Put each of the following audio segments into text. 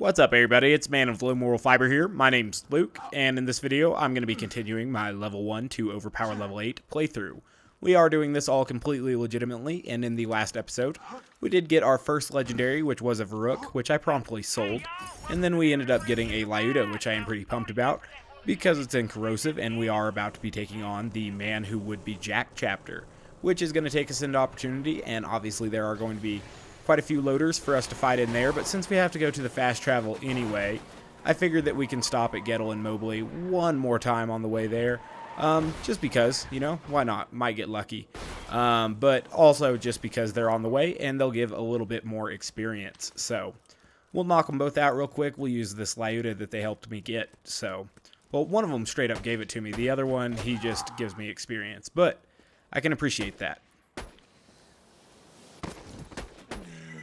What's up, everybody? It's Man of Low Moral Fiber here. My name's Luke, and in this video, I'm going to be continuing my level 1 to overpower level 8 playthrough. We are doing this all completely legitimately, and in the last episode, we did get our first legendary, which was a Varrook, which I promptly sold, and then we ended up getting a Lyuda, which I am pretty pumped about, because it's incorrosive, and we are about to be taking on the Man Who Would Be Jack chapter, which is going to take us into opportunity, and obviously there are going to be quite a few loaders for us to fight in there, but since we have to go to the fast travel anyway, I figured that we can stop at Gettle and Mobley one more time on the way there, just because, you know, why not? Might get lucky, but also just because they're on the way and they'll give a little bit more experience. So we'll knock them both out real quick. We'll use this Lyuda that they helped me get. So, well, one of them straight up gave it to me. The other one, he just gives me experience, but I can appreciate that.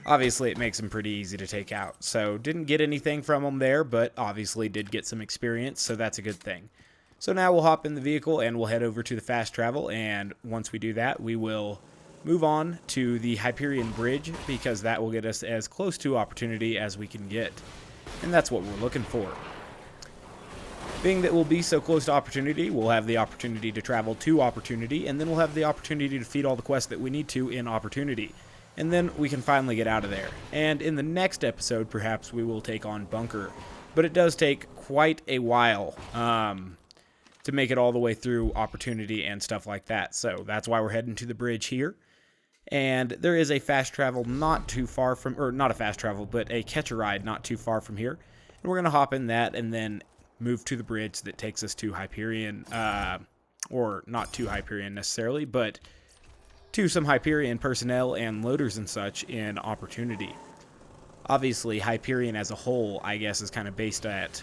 Obviously, it makes them pretty easy to take out. So, didn't get anything from them there, but obviously did get some experience, so that's a good thing. So now we'll hop in the vehicle and we'll head over to the fast travel, and once we do that, we will move on to the Hyperion Bridge, because that will get us as close to opportunity as we can get. And that's what we're looking for. Being that we'll be so close to opportunity, we'll have the opportunity to travel to opportunity, and then we'll have the opportunity to feed all the quests that we need to in opportunity. And then we can finally get out of there. And in the next episode, perhaps we will take on Bunker. But it does take quite a while to make it all the way through opportunity and stuff like that. So that's why we're heading to the bridge here. And there is a fast travel not too far from, or not a fast travel, but a catch-a-ride not too far from here. And we're going to hop in that and then move to the bridge that takes us to Hyperion, or not to Hyperion necessarily, but to some Hyperion personnel and loaders and such in opportunity. Obviously, Hyperion as a whole, I guess, is kind of based at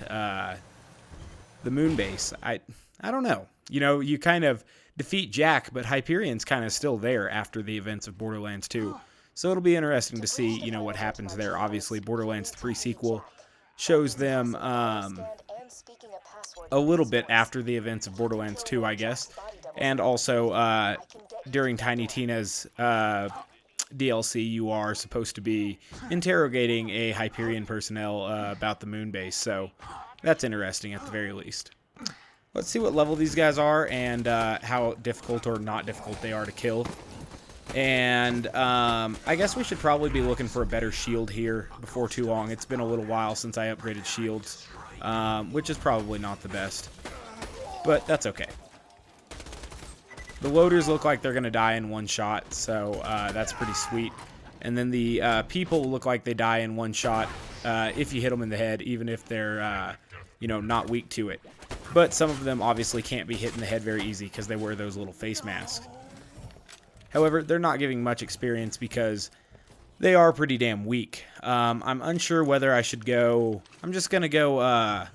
the moon base. I don't know. You know, you kind of defeat Jack, but Hyperion's kind of still there after the events of Borderlands 2. So it'll be interesting to see, you know, what happens there. Obviously, Borderlands 3 sequel shows them a little bit after the events of Borderlands 2, I guess. And also, during Tiny Tina's DLC, you are supposed to be interrogating a Hyperion personnel about the moon base, so that's interesting at the very least. Let's see what level these guys are and how difficult or not difficult they are to kill. And I guess we should probably be looking for a better shield here before too long. It's been a little while since I upgraded shields, which is probably not the best, but that's okay. The loaders look like they're going to die in one shot, so that's pretty sweet. And then the people look like they die in one shot if you hit them in the head, even if they're, you know, not weak to it. But some of them obviously can't be hit in the head very easy because they wear those little face masks. However, they're not giving much experience because they are pretty damn weak. I'm unsure whether I should go... I'm just going to go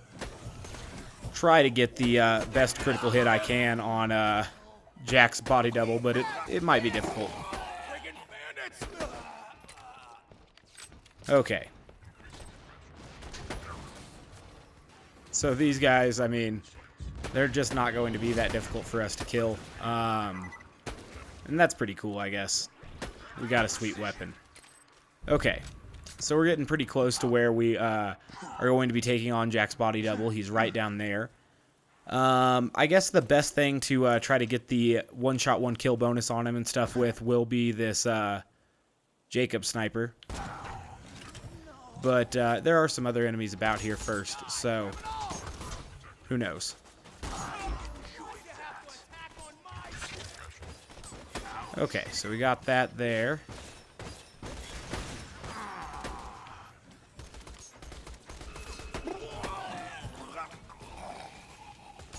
try to get the best critical hit I can on... Jack's body double, but it might be difficult. Okay. So these guys, I mean, they're just not going to be that difficult for us to kill. And that's pretty cool, I guess. We got a sweet weapon. Okay. So we're getting pretty close to where we are going to be taking on Jack's body double. He's right down there. I guess the best thing to try to get the one-shot, one-kill bonus on him and stuff with will be this Jacob sniper. But there are some other enemies about here first, so who knows. Okay, so we got that there.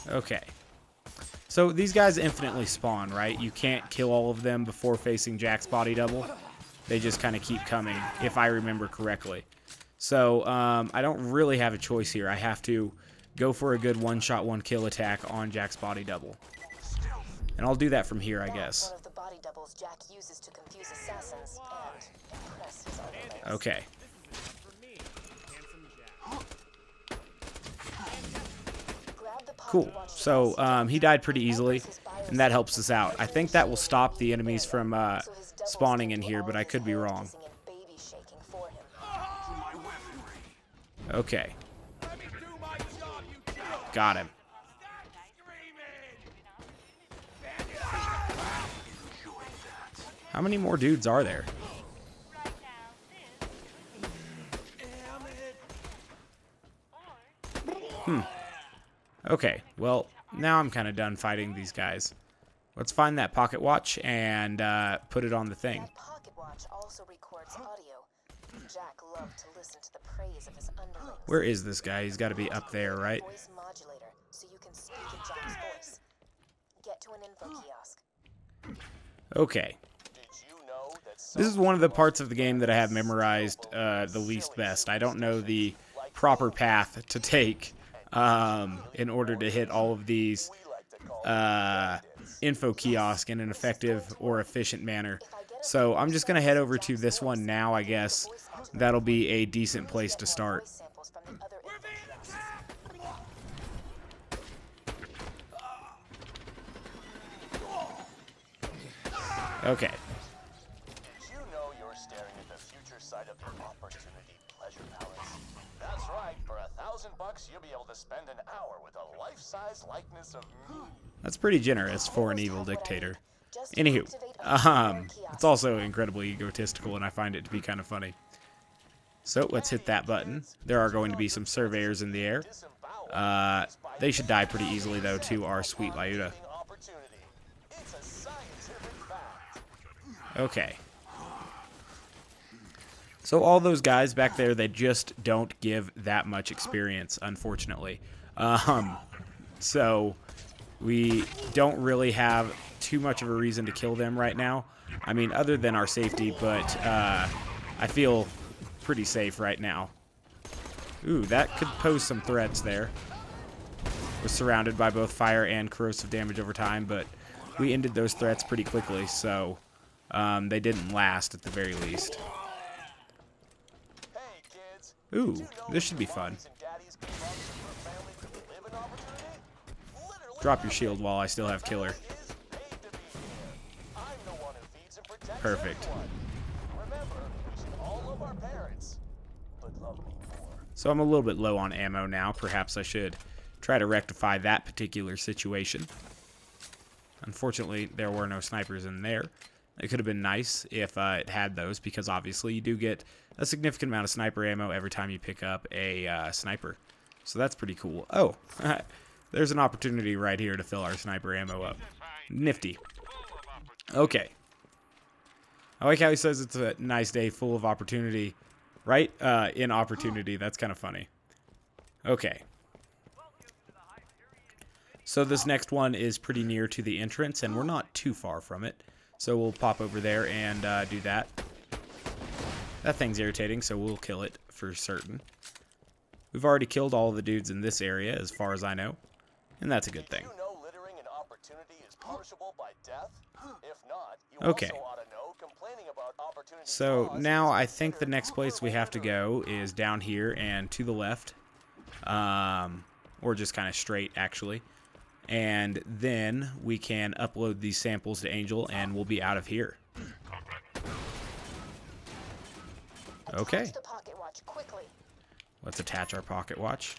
Okay, so these guys infinitely spawn, right? You can't kill all of them before facing Jack's body double. They just kind of keep coming, if I remember correctly. So I don't really have a choice here. I have to go for a good one-shot, one-kill attack on Jack's body double. And I'll do that from here, I guess. Okay. Cool. So he died pretty easily, and that helps us out. I think that will stop the enemies from spawning in here, but I could be wrong. Okay. Got him. How many more dudes are there? Okay, well, now I'm kind of done fighting these guys. Let's find that pocket watch and put it on the thing. That pocket watch also records audio. Jack loved to listen to the praise of his underlings. Where is this guy? He's got to be up there, right? Voice modulator, so you can speak in Jack's voice. Get to an info kiosk. Okay. This is one of the parts of the game that I have memorized the least best. I don't know the proper path to take in order to hit all of these info kiosk in an effective or efficient manner. So I'm just going to head over to this one now, I guess. That'll be a decent place to start. Okay. Did you know you're staring at the future site of the Opportunity Pleasure Palace? That's right. For $1,000, you'll be able to spend an hour with a life-size likeness of me. That's pretty generous for an evil dictator. Anywho, it's also incredibly egotistical, and I find it to be kind of funny. So let's hit that button. There are going to be some surveyors in the air. They should die pretty easily, though, to our sweet Lyuda. Okay. So all those guys back there, they just don't give that much experience, unfortunately. So we don't really have too much of a reason to kill them right now. I mean, other than our safety, but I feel pretty safe right now. Ooh, that could pose some threats there. We're surrounded by both fire and corrosive damage over time, but we ended those threats pretty quickly, so they didn't last at the very least. Ooh, this should be fun. Drop your shield while I still have killer. Perfect. So I'm a little bit low on ammo now. Perhaps I should try to rectify that particular situation. Unfortunately, there were no snipers in there. It could have been nice if it had those, because obviously you do get a significant amount of sniper ammo every time you pick up a sniper. So that's pretty cool. Oh, there's an opportunity right here to fill our sniper ammo up. Nifty. Okay. I like how he says it's a nice day full of opportunity. Right? In opportunity. That's kind of funny. Okay. So this next one is pretty near to the entrance, and we're not too far from it. So we'll pop over there and do that. That thing's irritating, so we'll kill it for certain. We've already killed all the dudes in this area, as far as I know. And that's a good thing. Okay. So now I think the next place we have to go is down here and to the left. Or just kind of straight, actually. And then we can upload these samples to Angel, and we'll be out of here. Okay. Let's attach our pocket watch.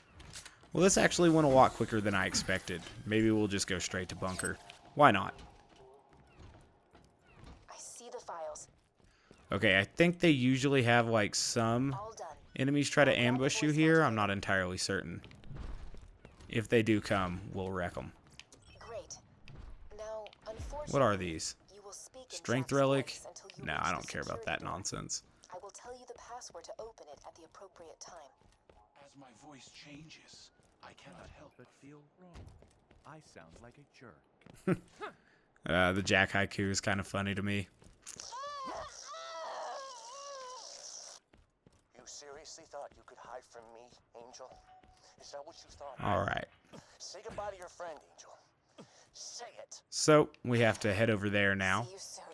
Well, this actually went a lot quicker than I expected. Maybe we'll just go straight to bunker. Why not? I see the files. Okay, I think they usually have, like, some enemies try to ambush you here. I'm not entirely certain. If they do come, we'll wreck them. Great. Now, unfortunately, What are these? you will speak in Strength Jack's relic? voice until you No, reach I the don't care about security that door. nonsense. I will tell you the password to open it at the appropriate time. As my voice changes, I cannot help but feel wrong. I sound like a jerk. The Jack haiku is kind of funny to me. You seriously thought you could hide from me, Angel? Is that what you thought? All right. Say goodbye to your friend, Angel. Say it. So we have to head over there now. See you soon.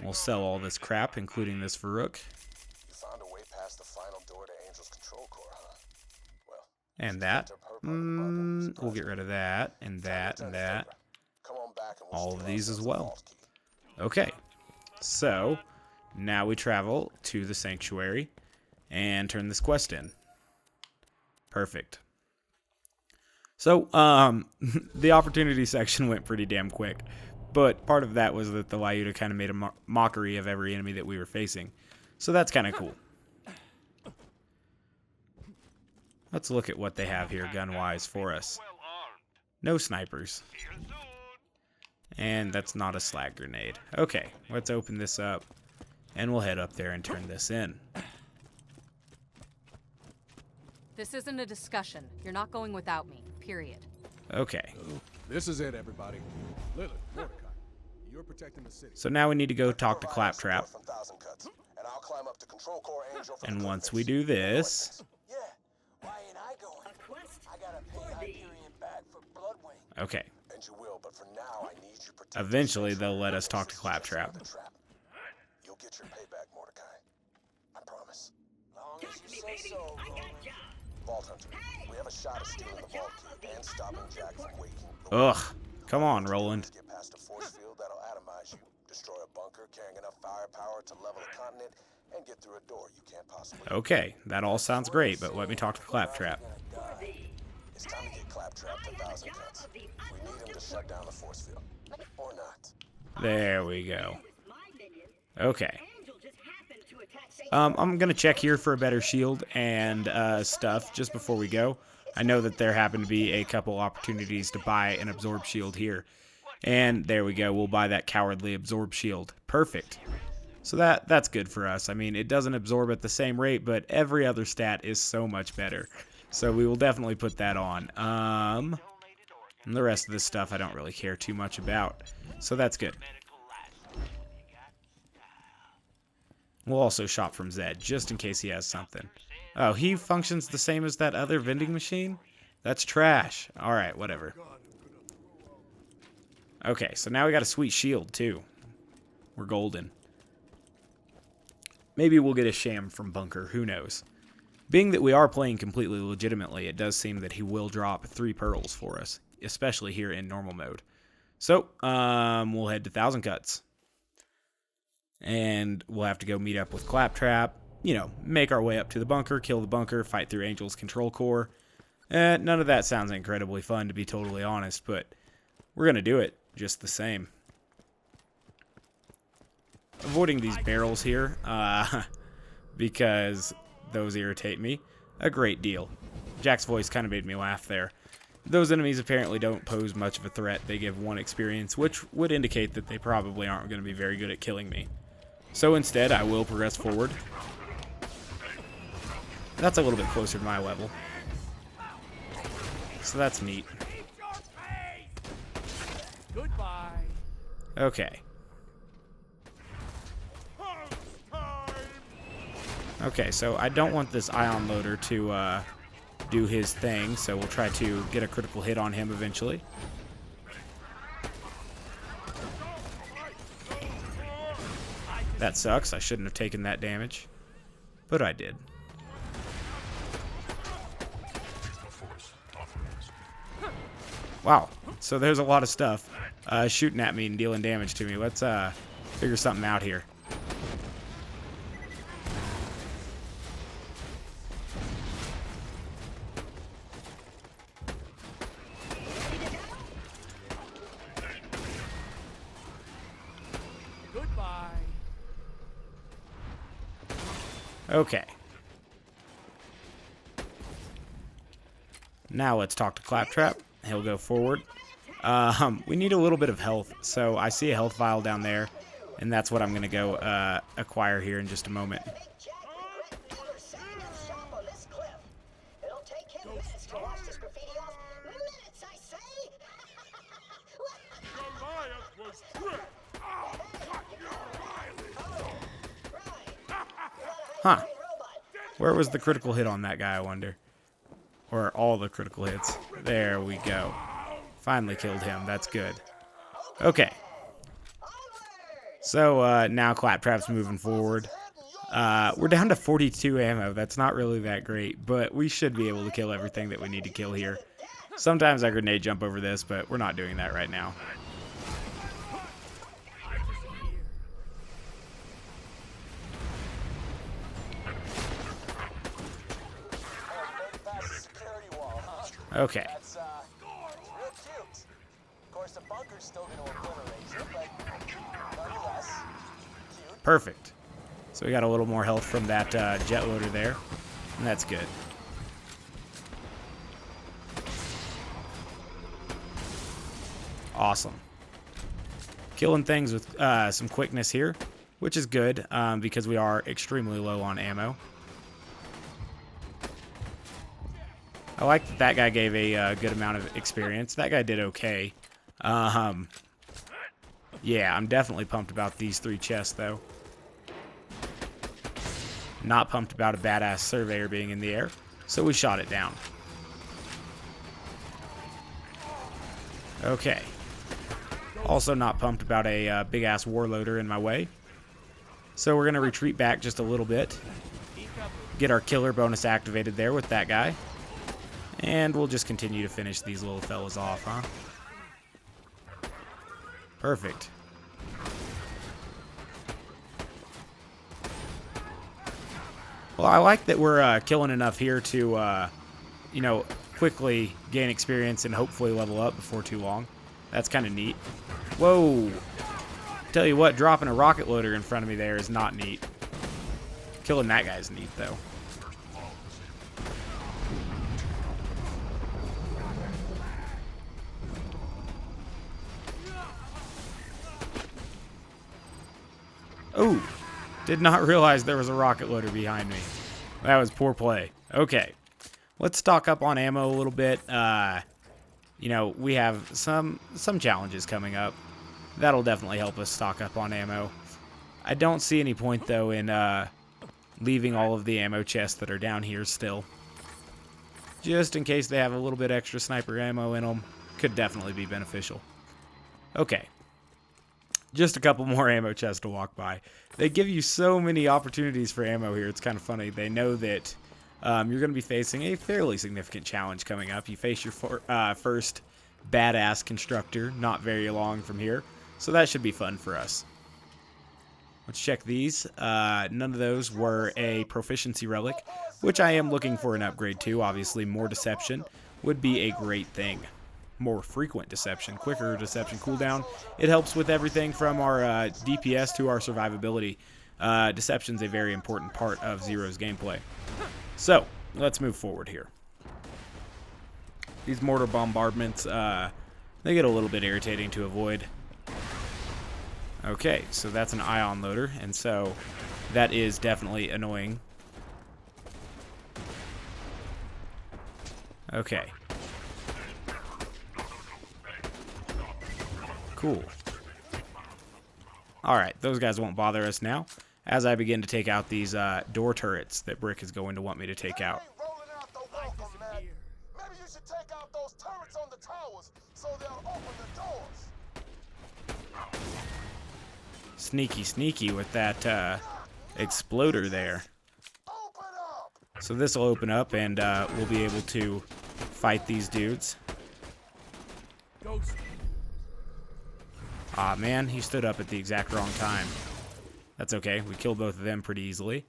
We'll sell all this crap, including this Farouk. You found a way past the final door to Angel's control core, huh? Well, And that. We'll get rid of that, and that, and that. come on back and we'll All steal of these as ourselves a well. vault key. Okay. So now we travel to the sanctuary and turn this quest in. Perfect. So, the opportunity section went pretty damn quick. But part of that was that the Lyuda kind of made a mockery of every enemy that we were facing. So that's kind of cool. Let's look at what they have here gun-wise for us. No snipers. And that's not a slag grenade. Okay, let's open this up. And we'll head up there and turn this in. This isn't a discussion. You're not going without me, period. Okay. This is it, everybody. Lilith, Mordecai, you're protecting the city. So now we need to go talk to Claptrap. From Thousand Cuts, and I'll climb up to Control Core Angel for And the once Clippers. we do this... Yeah, why ain't I going? I gotta pay Hyperion back for Bloodwing. Okay. And you will, but for now, I need you protect. Eventually, they'll let us talk to Claptrap. You'll get your payback, Mordecai. I promise. Long as you say so, Roland. Vault Hunter, we have a shot of stealing the vault key and stopping Jack from waking. Ugh. Come on, Roland. Get past a force field that'll atomize you, destroy a bunker carrying enough firepower to level a continent, and get through a door you can't possibly. Okay, that all sounds great, but let me talk to Claptrap. It's time to get Claptrap to Thousand Cuts. We need him to shut down the force field. Or not. There we go. Okay. I'm gonna check here for a better shield and stuff just before we go. I know that there happen to be a couple opportunities to buy an absorb shield here. And there we go, we'll buy that cowardly absorb shield. Perfect. So that's good for us. I mean, it doesn't absorb at the same rate, but every other stat is so much better. So we will definitely put that on. And the rest of this stuff I don't really care too much about. So that's good. We'll also shop from Zed, just in case he has something. Oh, he functions the same as that other vending machine? That's trash. Alright, whatever. Okay, so now we got a sweet shield, too. We're golden. Maybe we'll get a sham from Bunker, who knows. Being that we are playing completely legitimately, it does seem that he will drop 3 pearls for us, especially here in normal mode. So, we'll head to Thousand Cuts. And we'll have to go meet up with Claptrap, you know, make our way up to the bunker, kill the bunker, fight through Angel's control core. None of that sounds incredibly fun, to be totally honest, but we're going to do it just the same. Avoiding these barrels here, because those irritate me a great deal. Jack's voice kind of made me laugh there. Those enemies apparently don't pose much of a threat. They give 1 experience, which would indicate that they probably aren't going to be very good at killing me. So instead, I will progress forward. That's a little bit closer to my level. So that's neat. Goodbye. Okay. Okay, so I don't want this ion loader to do his thing, so we'll try to get a critical hit on him eventually. That sucks. I shouldn't have taken that damage, but I did. Wow, so there's a lot of stuff shooting at me and dealing damage to me. Let's figure something out here. Goodbye. Okay. Now let's talk to Claptrap. He'll go forward. We need a little bit of health, so I see a health vial down there, and that's what I'm going to go acquire here in just a moment. Huh. Where was the critical hit on that guy, I wonder? Or all the critical hits. There we go. Finally killed him. That's good. Okay. So, now Claptrap's moving forward. We're down to 42 ammo. That's not really that great, but we should be able to kill everything that we need to kill here. Sometimes I grenade jump over this, but we're not doing that right now. Okay. That's real cute. Of course, the bunker's still gonna obliterate you, but nonetheless, cute. Perfect. So we got a little more health from that jet loader there, and that's good. Awesome. Killing things with some quickness here, which is good because we are extremely low on ammo. I like that that guy gave a good amount of experience. That guy did okay. Yeah, I'm definitely pumped about these 3 chests, though. Not pumped about a badass surveyor being in the air, so we shot it down. Okay. Also not pumped about a big-ass warloader in my way. So we're going to retreat back just a little bit. Get our killer bonus activated there with that guy. And we'll just continue to finish these little fellas off, huh? Perfect. Well, I like that we're killing enough here to, you know, quickly gain experience and hopefully level up before too long. That's kind of neat. Whoa! Tell you what, dropping a rocket loader in front of me there is not neat. Killing that guy's neat, though. Oh! Did not realize there was a rocket loader behind me. That was poor play. Okay. Let's stock up on ammo a little bit. You know, we have some challenges coming up. That'll definitely help us stock up on ammo. I don't see any point, though, in leaving all of the ammo chests that are down here still. Just in case they have a little bit extra sniper ammo in them. Could definitely be beneficial. Okay. Just a couple more ammo chests to walk by. They give you so many opportunities for ammo here. It's kind of funny. They know that you're going to be facing a fairly significant challenge coming up. You face your first badass constructor not very long from here. So that should be fun for us. Let's check these. None of those were a proficiency relic, which I am looking for an upgrade to. Obviously, more deception would be a great thing. More frequent deception, quicker deception cooldown. It helps with everything from our DPS to our survivability. Deception's a very important part of Zero's gameplay. So, let's move forward here. These mortar bombardments, they get a little bit irritating to avoid. Okay, so that's an ion loader, and so that is definitely annoying. Okay. Cool. Alright, those guys won't bother us now, as I begin to take out these door turrets that Brick is going to want me to take out. Maybe you should take out those turrets on the towers so they'll open the doors. Sneaky, sneaky with that exploder there. So this will open up, and we'll be able to fight these dudes. Aw, man, he stood up at the exact wrong time. That's okay. We killed both of them pretty easily.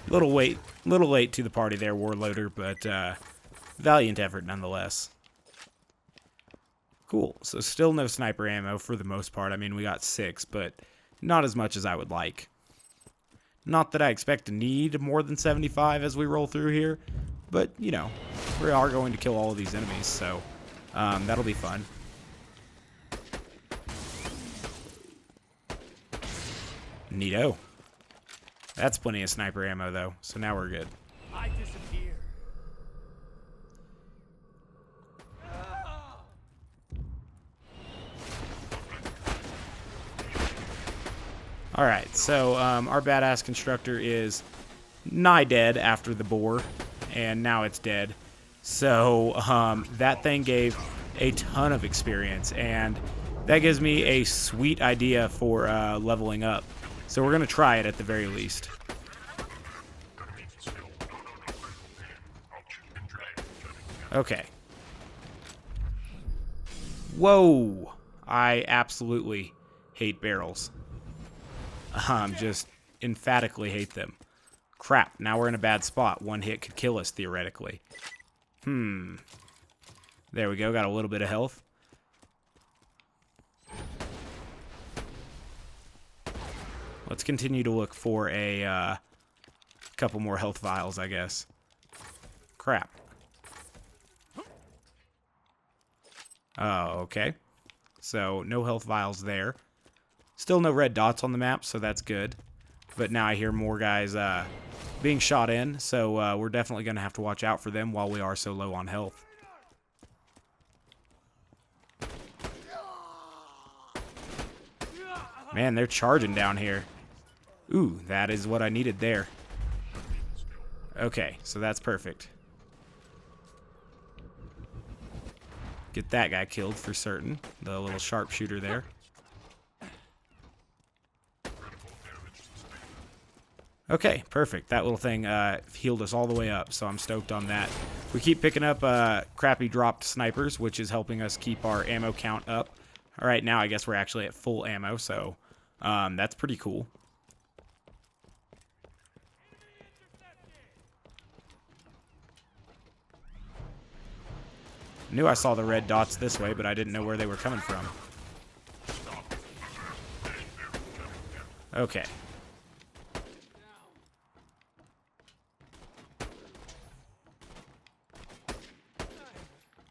Little late to the party there, Warloader, but valiant effort nonetheless. Cool. So still no sniper ammo for the most part. I mean, we got 6, but not as much as I would like. Not that I expect to need more than 75 as we roll through here, but, you know, we are going to kill all of these enemies, so that'll be fun. Neato. That's plenty of sniper ammo, though, so now we're good. I disappear. Alright, so our badass constructor is nigh dead after the boar, and now it's dead. So that thing gave a ton of experience, and that gives me a sweet idea for leveling up. So we're going to try it at the very least. Okay. Whoa! I absolutely hate barrels. Just emphatically hate them. Crap, now we're in a bad spot. One hit could kill us, theoretically. There we go, got a little bit of health. Let's continue to look for a couple more health vials, I guess. Crap. Oh, okay. So, no health vials there. Still no red dots on the map, so that's good. But now I hear more guys being shot in, so we're definitely going to have to watch out for them while we are so low on health. Man, they're charging down here. Ooh, that is what I needed there. Okay, so that's perfect. Get that guy killed for certain. The little sharpshooter there. Okay, perfect. That little thing healed us all the way up, so I'm stoked on that. We keep picking up crappy dropped snipers, which is helping us keep our ammo count up. All right, now I guess we're actually at full ammo, so that's pretty cool. Knew I saw the red dots this way, but I didn't know where they were coming from. Okay.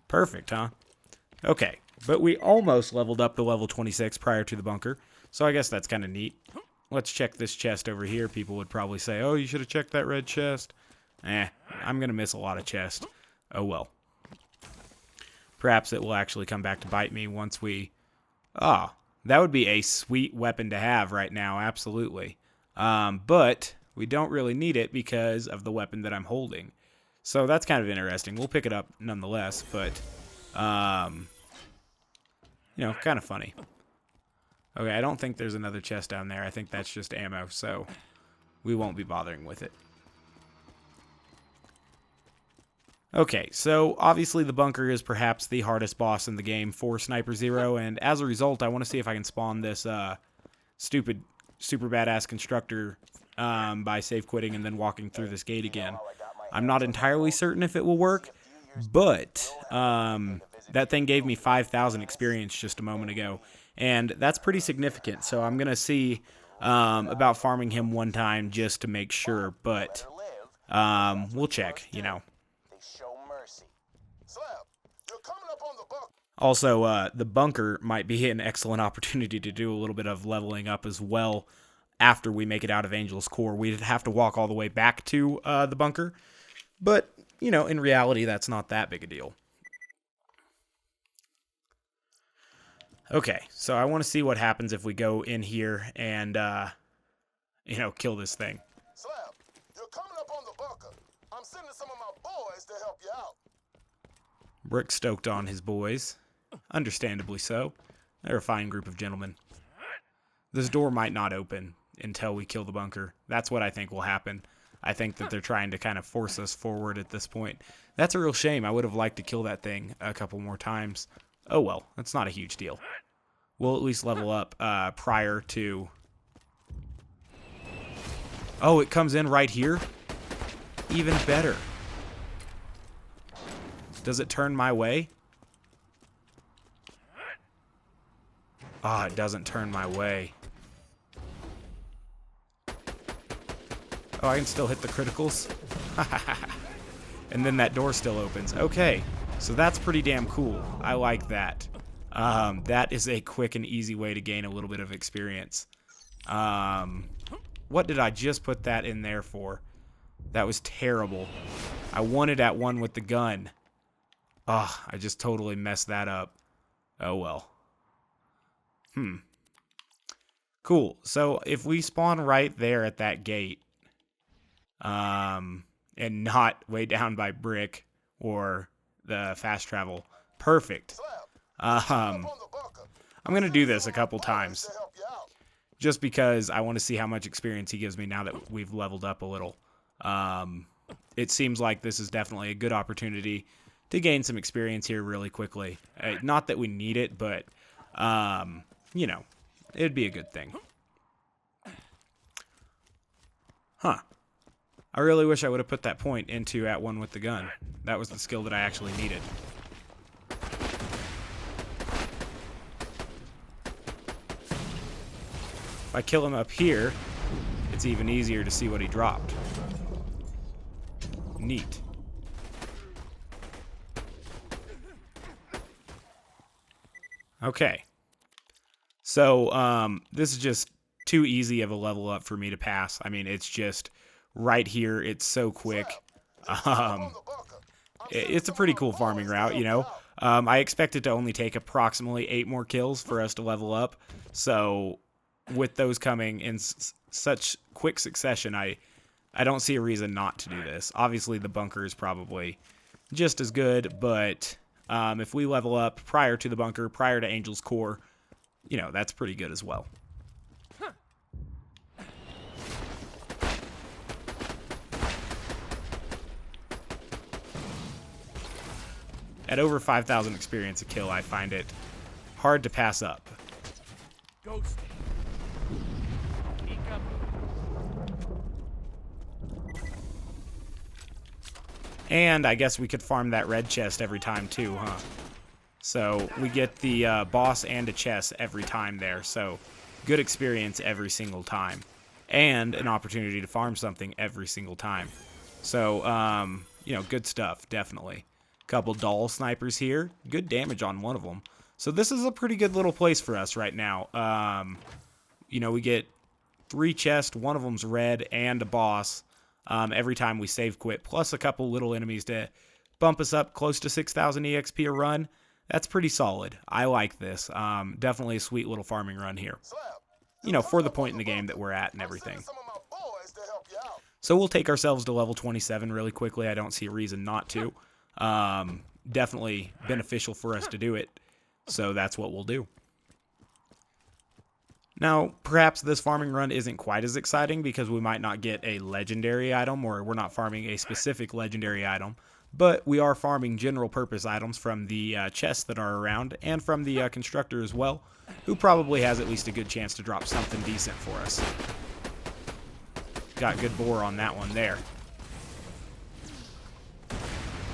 Perfect, huh? Okay, but we almost leveled up to level 26 prior to the bunker, so I guess that's kind of neat. Let's check this chest over here. People would probably say, oh, you should have checked that red chest. I'm going to miss a lot of chest. Oh, well. Perhaps it will actually come back to bite me once we... Ah, that would be a sweet weapon to have right now, absolutely. But we don't really need it because of the weapon that I'm holding. So that's kind of interesting. We'll pick it up nonetheless, but... you know, kind of funny. Okay, I don't think there's another chest down there. I think that's just ammo, so we won't be bothering with it. Okay, so obviously the bunker is perhaps the hardest boss in the game for Sniper Zero, and as a result, I want to see if I can spawn this stupid, super badass constructor by save quitting and then walking through this gate again. I'm not entirely certain if it will work, but that thing gave me 5,000 experience just a moment ago, and that's pretty significant, so I'm going to see about farming him one time just to make sure, but we'll check, you know. Also, the bunker might be an excellent opportunity to do a little bit of leveling up as well after we make it out of Angel's Core. We'd have to walk all the way back to the bunker, but, you know, in reality, that's not that big a deal. Okay, so I want to see what happens if we go in here and, you know, kill this thing. Slab, you're coming up on the bunker. I'm sending some of my boys to help you out. Brick stoked on his boys. Understandably so. They're a fine group of gentlemen. This door might not open until we kill the bunker. That's what I think will happen. I think that they're trying to kind of force us forward at this point. That's a real shame. I would have liked to kill that thing a couple more times. Oh well, that's not a huge deal. We'll at least level up prior to... Oh, it comes in right here? Even better. Does it turn my way? Ah, it doesn't turn my way. Oh, I can still hit the criticals? And then that door still opens. Okay, so that's pretty damn cool. I like that. That is a quick and easy way to gain a little bit of experience. What did I just put that in there for? That was terrible. I wanted at one with the gun. Oh, I just totally messed that up. Oh well. Cool. So if we spawn right there at that gate, and not way down by Brick or the fast travel, perfect. I'm gonna do this a couple times, just because I want to see how much experience he gives me now that we've leveled up a little. It seems like this is definitely a good opportunity to gain some experience here really quickly. Not that we need it, but, you know, it'd be a good thing. Huh. I really wish I would have put that point into at one with the gun. That was the skill that I actually needed. If I kill him up here, it's even easier to see what he dropped. Neat. Okay. So, this is just too easy of a level up for me to pass. I mean, it's just right here. It's so quick. It's a pretty cool farming route, you know. I expect it to only take approximately 8 more kills for us to level up. So, with those coming in such quick succession, I don't see a reason not to do this. Obviously, the bunker is probably just as good, but if we level up prior to the bunker, prior to Angel's Core, you know, that's pretty good as well. At over 5,000 experience a kill, I find it hard to pass up. Ghost. And I guess we could farm that red chest every time too, huh? So we get the boss and a chest every time there. So good experience every single time. And an opportunity to farm something every single time. So, you know, good stuff, definitely. Couple dull snipers here. Good damage on one of them. So this is a pretty good little place for us right now. You know, we get 3 chests, one of them's red, and a boss every time we save quit, plus a couple little enemies to bump us up close to 6,000 EXP a run. That's pretty solid. I like this. Definitely a sweet little farming run here. You know, for the point in the game that we're at and everything. So we'll take ourselves to level 27 really quickly. I don't see a reason not to. Definitely beneficial for us to do it. So that's what we'll do. Now, perhaps this farming run isn't quite as exciting because we might not get a legendary item, or we're not farming a specific legendary item, but we are farming general purpose items from the chests that are around and from the constructor as well, who probably has at least a good chance to drop something decent for us. Got good bore on that one there.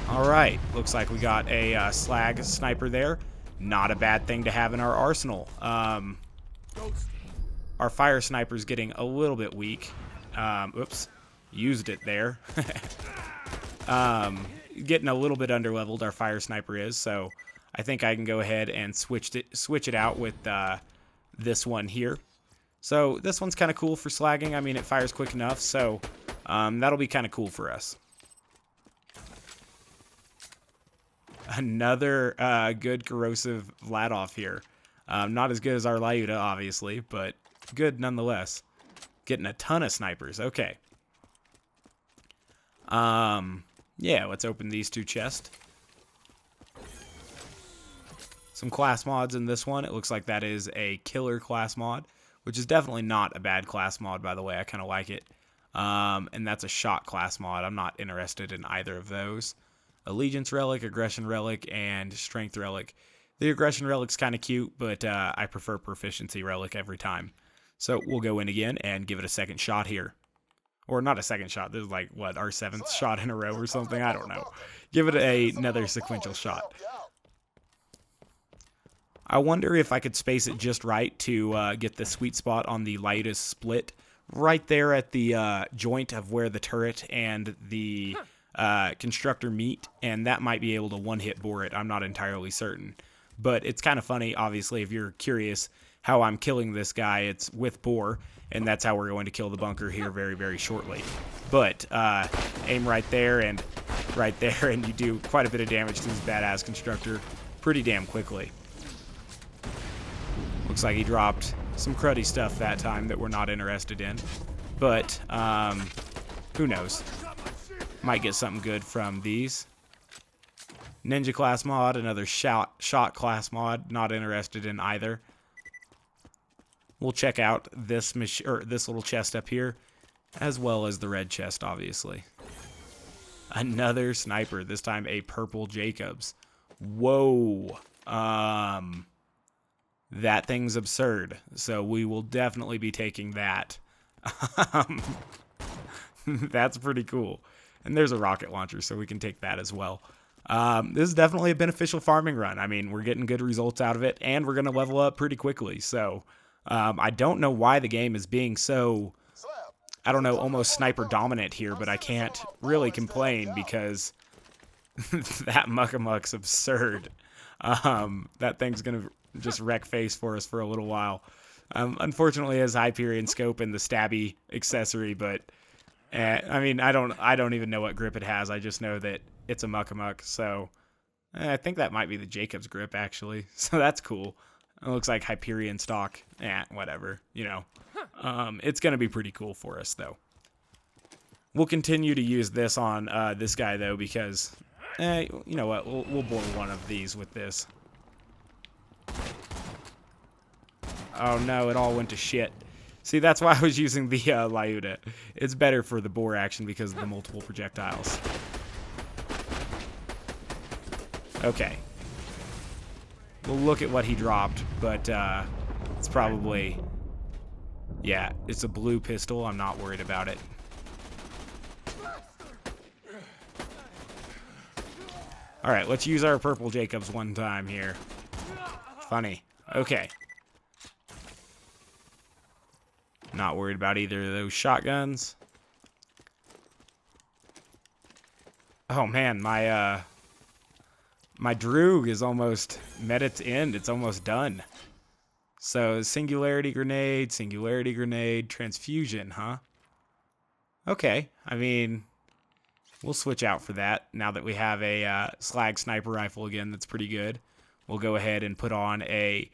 Alright, looks like we got a slag sniper there. Not a bad thing to have in our arsenal. Our fire sniper's getting a little bit weak. Oops, used it there. Getting a little bit underleveled, our fire sniper is, so I think I can go ahead and switch it out with this one here. So this one's kind of cool for slagging. I mean, it fires quick enough, so that'll be kind of cool for us. Another good corrosive Vladoff here. Not as good as our Lyuda, obviously, but good nonetheless. Getting a ton of snipers. Okay. Yeah, let's open these 2 chests. Some class mods in this one. It looks like that is a killer class mod, which is definitely not a bad class mod, by the way. I kind of like it. And that's a shot class mod. I'm not interested in either of those. Allegiance Relic, Aggression Relic, and Strength Relic. The Aggression Relic's kind of cute, but I prefer Proficiency Relic every time. So we'll go in again and give it a second shot here. Or not a second shot. This is like, what, our 7th shot in a row or something? I don't know. Give it another sequential shot. I wonder if I could space it just right to get the sweet spot on the lightest split. Right there at the joint of where the turret and the constructor meet. And that might be able to one-hit bore it. I'm not entirely certain. But it's kind of funny, obviously, if you're curious how I'm killing this guy. It's with bore, and that's how we're going to kill the bunker here very, very shortly. But aim right there, and you do quite a bit of damage to this badass constructor pretty damn quickly. Looks like he dropped some cruddy stuff that time that we're not interested in. But who knows? Might get something good from these. Ninja class mod, another shot class mod, not interested in either. We'll check out this little chest up here, as well as the red chest, obviously. Another sniper, this time a purple Jacobs. Whoa. That thing's absurd, so we will definitely be taking that. That's pretty cool. And there's a rocket launcher, so we can take that as well. This is definitely a beneficial farming run. I mean, we're getting good results out of it, and we're going to level up pretty quickly. So I don't know why the game is being so, I don't know, almost sniper dominant here, but I can't really complain because that Muckamuck's absurd. That thing's going to just wreck face for us for a little while. Unfortunately, it has Hyperion scope and the stabby accessory, but I mean, I don't even know what grip it has. I just know that it's a Muckamuck, so I think that might be the Jacob's grip, actually. So that's cool. It looks like Hyperion stock. Whatever, you know. It's going to be pretty cool for us, though. We'll continue to use this on this guy, though, because, you know what, we'll bore one of these with this. Oh, no, it all went to shit. See, that's why I was using the Lyuda. It's better for the bore action because of the multiple projectiles. Okay. We'll look at what he dropped, but it's probably... Yeah, it's a blue pistol. I'm not worried about it. Alright, let's use our purple Jacobs one time here. Funny. Okay. Not worried about either of those shotguns. Oh man, my Droog is almost met its end. It's almost done. So singularity grenade, transfusion, huh? Okay, I mean, we'll switch out for that now that we have a slag sniper rifle again. That's pretty good. We'll go ahead and put on a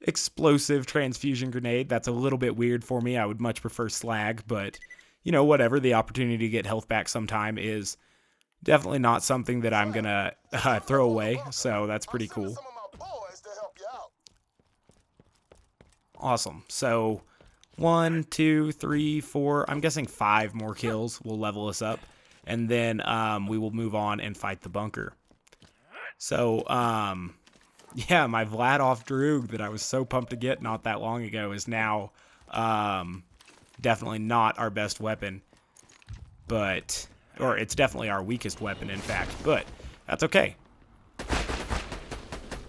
explosive transfusion grenade. That's a little bit weird for me. I would much prefer slag, but you know, whatever. The opportunity to get health back sometime is definitely not something that I'm gonna throw away, so that's pretty cool. Awesome. So 1, 2, 3, 4, I'm guessing 5 more kills will level us up, and then we will move on and fight the bunker. So yeah, my Vladov Droog that I was so pumped to get not that long ago is now definitely not our best weapon, but, or it's definitely our weakest weapon, in fact, but that's okay.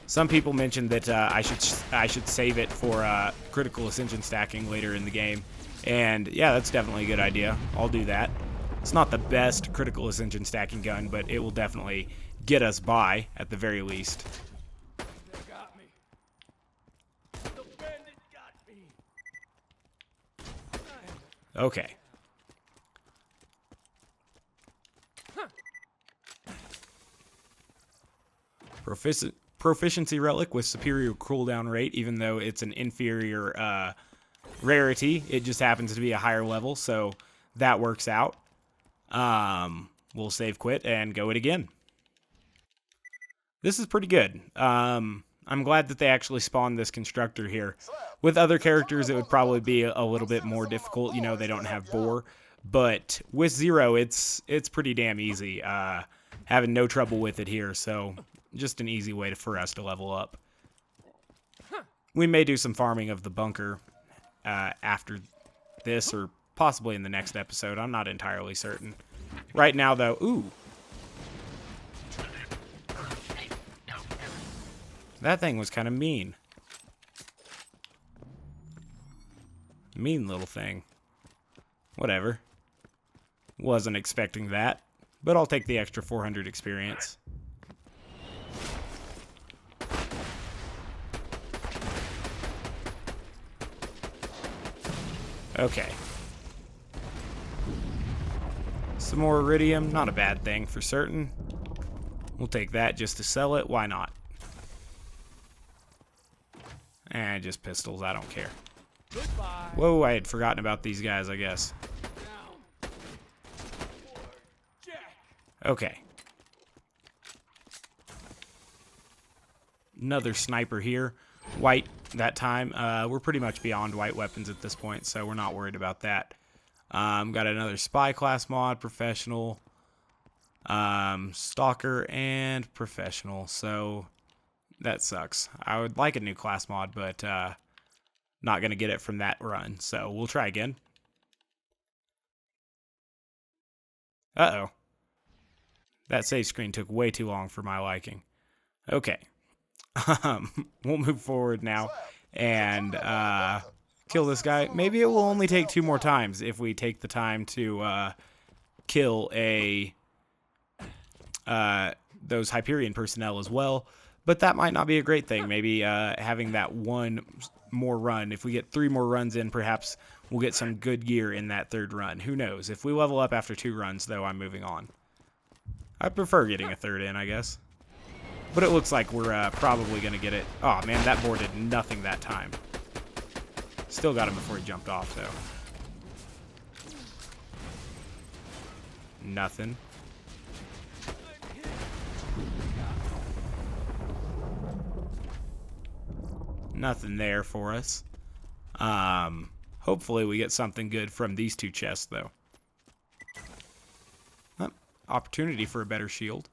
Some people mentioned that I should save it for critical ascension stacking later in the game, and yeah, that's definitely a good idea. I'll do that. It's not the best critical ascension stacking gun, but it will definitely get us by at the very least. Okay. Proficiency relic with superior cooldown rate, even though it's an inferior rarity. It just happens to be a higher level, so that works out. We'll save quit and go it again. This is pretty good. I'm glad that they actually spawned this constructor here. With other characters, it would probably be a little bit more difficult. You know, they don't have bore. But with Zero, it's pretty damn easy. Having no trouble with it here, so just an easy way for us to level up. We may do some farming of the bunker after this, or possibly in the next episode. I'm not entirely certain. Right now, though, ooh. That thing was kind of mean. Mean little thing. Whatever. Wasn't expecting that, but I'll take the extra 400 experience. Okay. Some more iridium, not a bad thing for certain. We'll take that just to sell it, why not? And just pistols, I don't care. Goodbye. Whoa, I had forgotten about these guys, I guess. Okay. Another sniper here. White that time. We're pretty much beyond white weapons at this point, so we're not worried about that. Got another spy class mod, professional, stalker, and professional, so that sucks. I would like a new class mod, but not going to get it from that run, so we'll try again. Uh-oh. That save screen took way too long for my liking. Okay. We'll move forward now and kill this guy. Maybe it will only take 2 more times if we take the time to kill those Hyperion personnel as well. But that might not be a great thing. Maybe having that 1 more run. If we get 3 more runs in, perhaps we'll get some good gear in that 3rd run. Who knows? If we level up after 2 runs, though, I'm moving on. I prefer getting a 3rd in, I guess. But it looks like we're probably going to get it. Oh, man, that boar did nothing that time. Still got him before he jumped off, though. Nothing. Nothing there for us. Hopefully we get something good from these 2 chests, though. Opportunity for a better shield.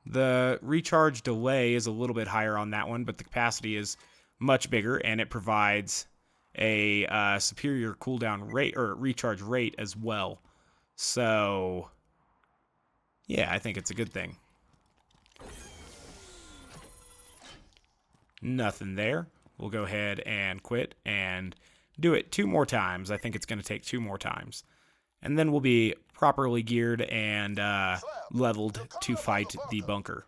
The recharge delay is a little bit higher on that one, but the capacity is much bigger, and it provides a superior cooldown rate, or recharge rate as well. So, yeah, I think it's a good thing. Nothing there. We'll go ahead and quit and do it 2 more times. I think it's going to take 2 more times. And then we'll be properly geared and leveled to fight the bunker.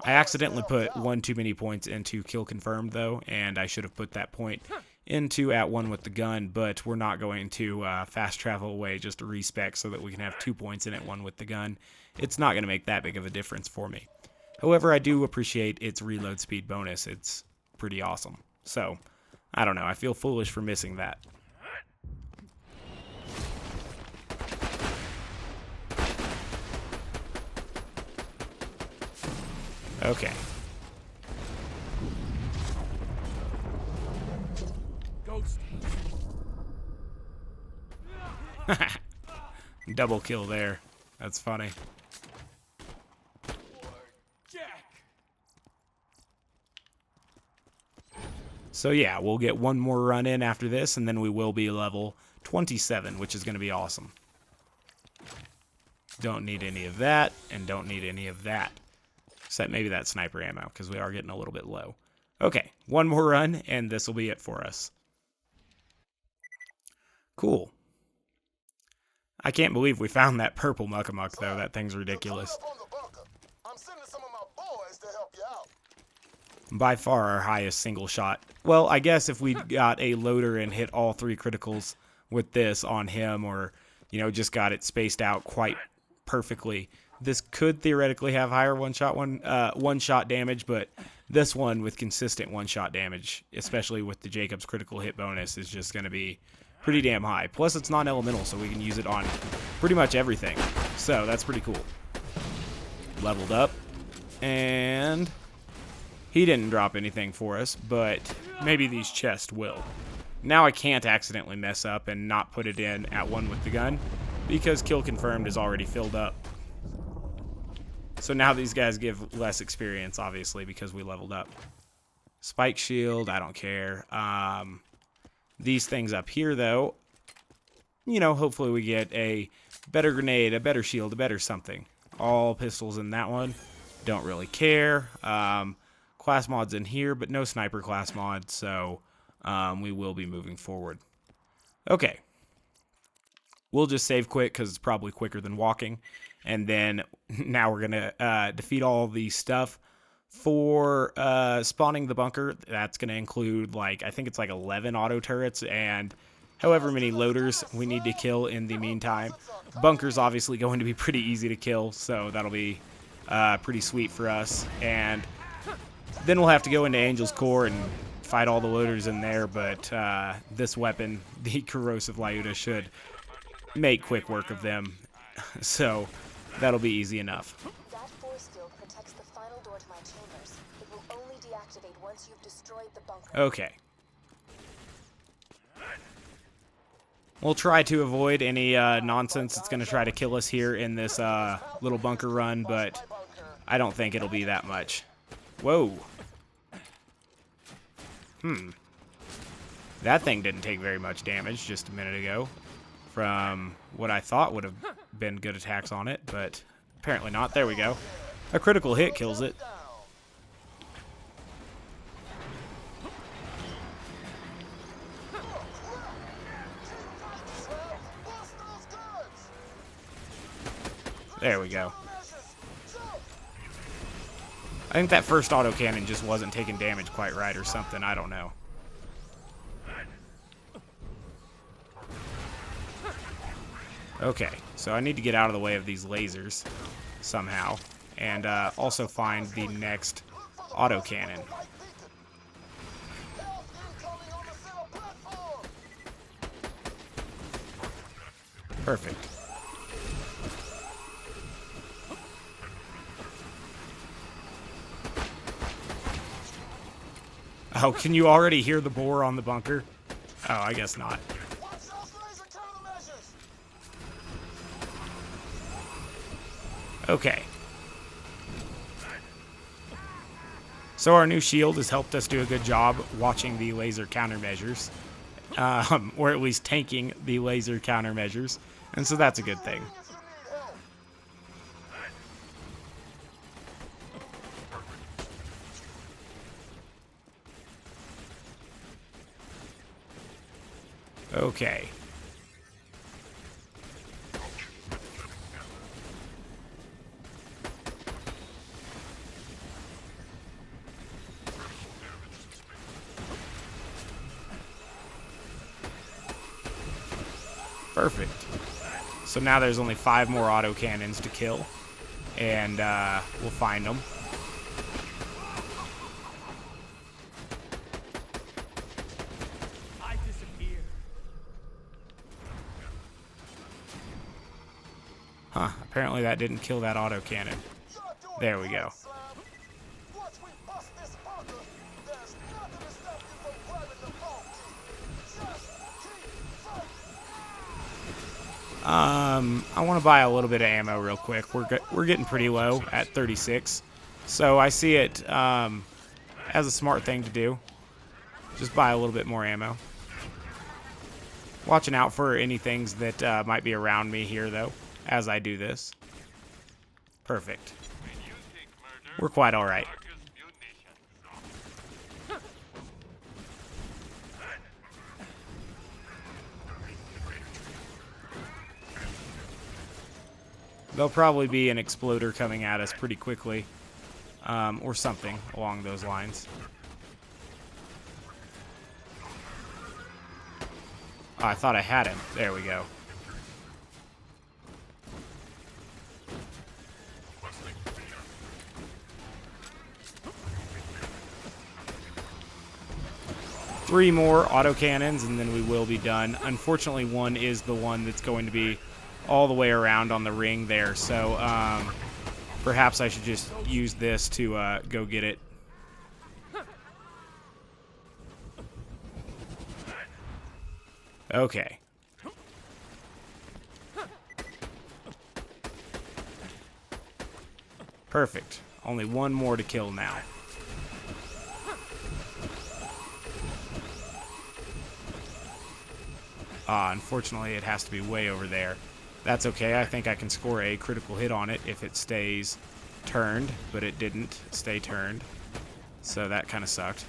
I accidentally put 1 too many points into kill confirmed, though, and I should have put that point into at 1 with the gun, but we're not going to fast travel away just to respec so that we can have 2 points in at 1 with the gun. It's not going to make that big of a difference for me. However, I do appreciate its reload speed bonus. It's pretty awesome. So, I don't know. I feel foolish for missing that. Okay. Ghost. Double kill there. That's funny. Jack. So yeah, we'll get 1 more run in after this, and then we will be level 27, which is going to be awesome. Don't need any of that, and don't need any of that. Except maybe that sniper ammo, because we are getting a little bit low. Okay, 1 more run, and this will be it for us. Cool. I can't believe we found that purple muckamuck, though. That thing's ridiculous. I'm sending some of my boys to help you out. By far our highest single shot. Well, I guess if we got a loader and hit all 3 criticals with this on him, or, you know, just got it spaced out quite perfectly, this could theoretically have higher one-shot damage, but this one with consistent one-shot damage, especially with the Jacob's critical hit bonus, is just going to be pretty damn high. Plus, it's non-elemental, so we can use it on pretty much everything. So, that's pretty cool. Leveled up. And he didn't drop anything for us, but maybe these chests will. Now I can't accidentally mess up and not put it in at 1 with the gun, because kill confirmed is already filled up. So now these guys give less experience, obviously, because we leveled up. Spike shield, I don't care. These things up here, though, you know, hopefully we get a better grenade, a better shield, a better something. All pistols in that one. Don't really care. Class mods in here, but no sniper class mod, so we will be moving forward. Okay. We'll just save quick because it's probably quicker than walking. And then now we're going to defeat all the stuff. For spawning the bunker, that's going to include, like, I think it's like 11 auto turrets and however many loaders we need to kill in the meantime. Bunker's obviously going to be pretty easy to kill, so that'll be pretty sweet for us. And then we'll have to go into Angel's Core and fight all the loaders in there, but this weapon, the Corrosive Lyuda, should make quick work of them. So that'll be easy enough. That force field protects the final door to my chambers. It will only deactivate once you've destroyed the bunker. Okay. We'll try to avoid any nonsense that's going to try to kill us here in this little bunker run, but I don't think it'll be that much. Whoa. That thing didn't take very much damage just a minute ago. from what I thought would have been good attacks on it, but apparently not. There we go. A critical hit kills it. There we go. I think that first autocannon just wasn't taking damage quite right or something. I don't know. Okay, so I need to get out of the way of these lasers somehow, and also find the next autocannon. Perfect. Oh, can you already hear the bore on the bunker? Oh, I guess not. Okay. So our new shield has helped us do a good job watching the laser countermeasures. Or at least tanking the laser countermeasures. And so that's a good thing. Okay. Perfect. So now there's only 5 more autocannons to kill, and we'll find them. I disappear. Huh, apparently that didn't kill that autocannon. There we go. I want to buy a little bit of ammo real quick. We're getting pretty low at 36, so I see it as a smart thing to do. Just buy a little bit more ammo. Watching out for any things that might be around me here, though, as I do this. Perfect. We're quite all right. There'll probably be an exploder coming at us pretty quickly, or something along those lines. Oh, I thought I had him. There we go. Three more autocannons, and then we will be done. Unfortunately, one is the one that's going to be all the way around on the ring there, so perhaps I should just use this to go get it. Okay. Perfect. Only one more to kill now. Unfortunately, it has to be way over there. That's okay. I think I can score a critical hit on it if it stays turned, but it didn't stay turned. So that kind of sucked.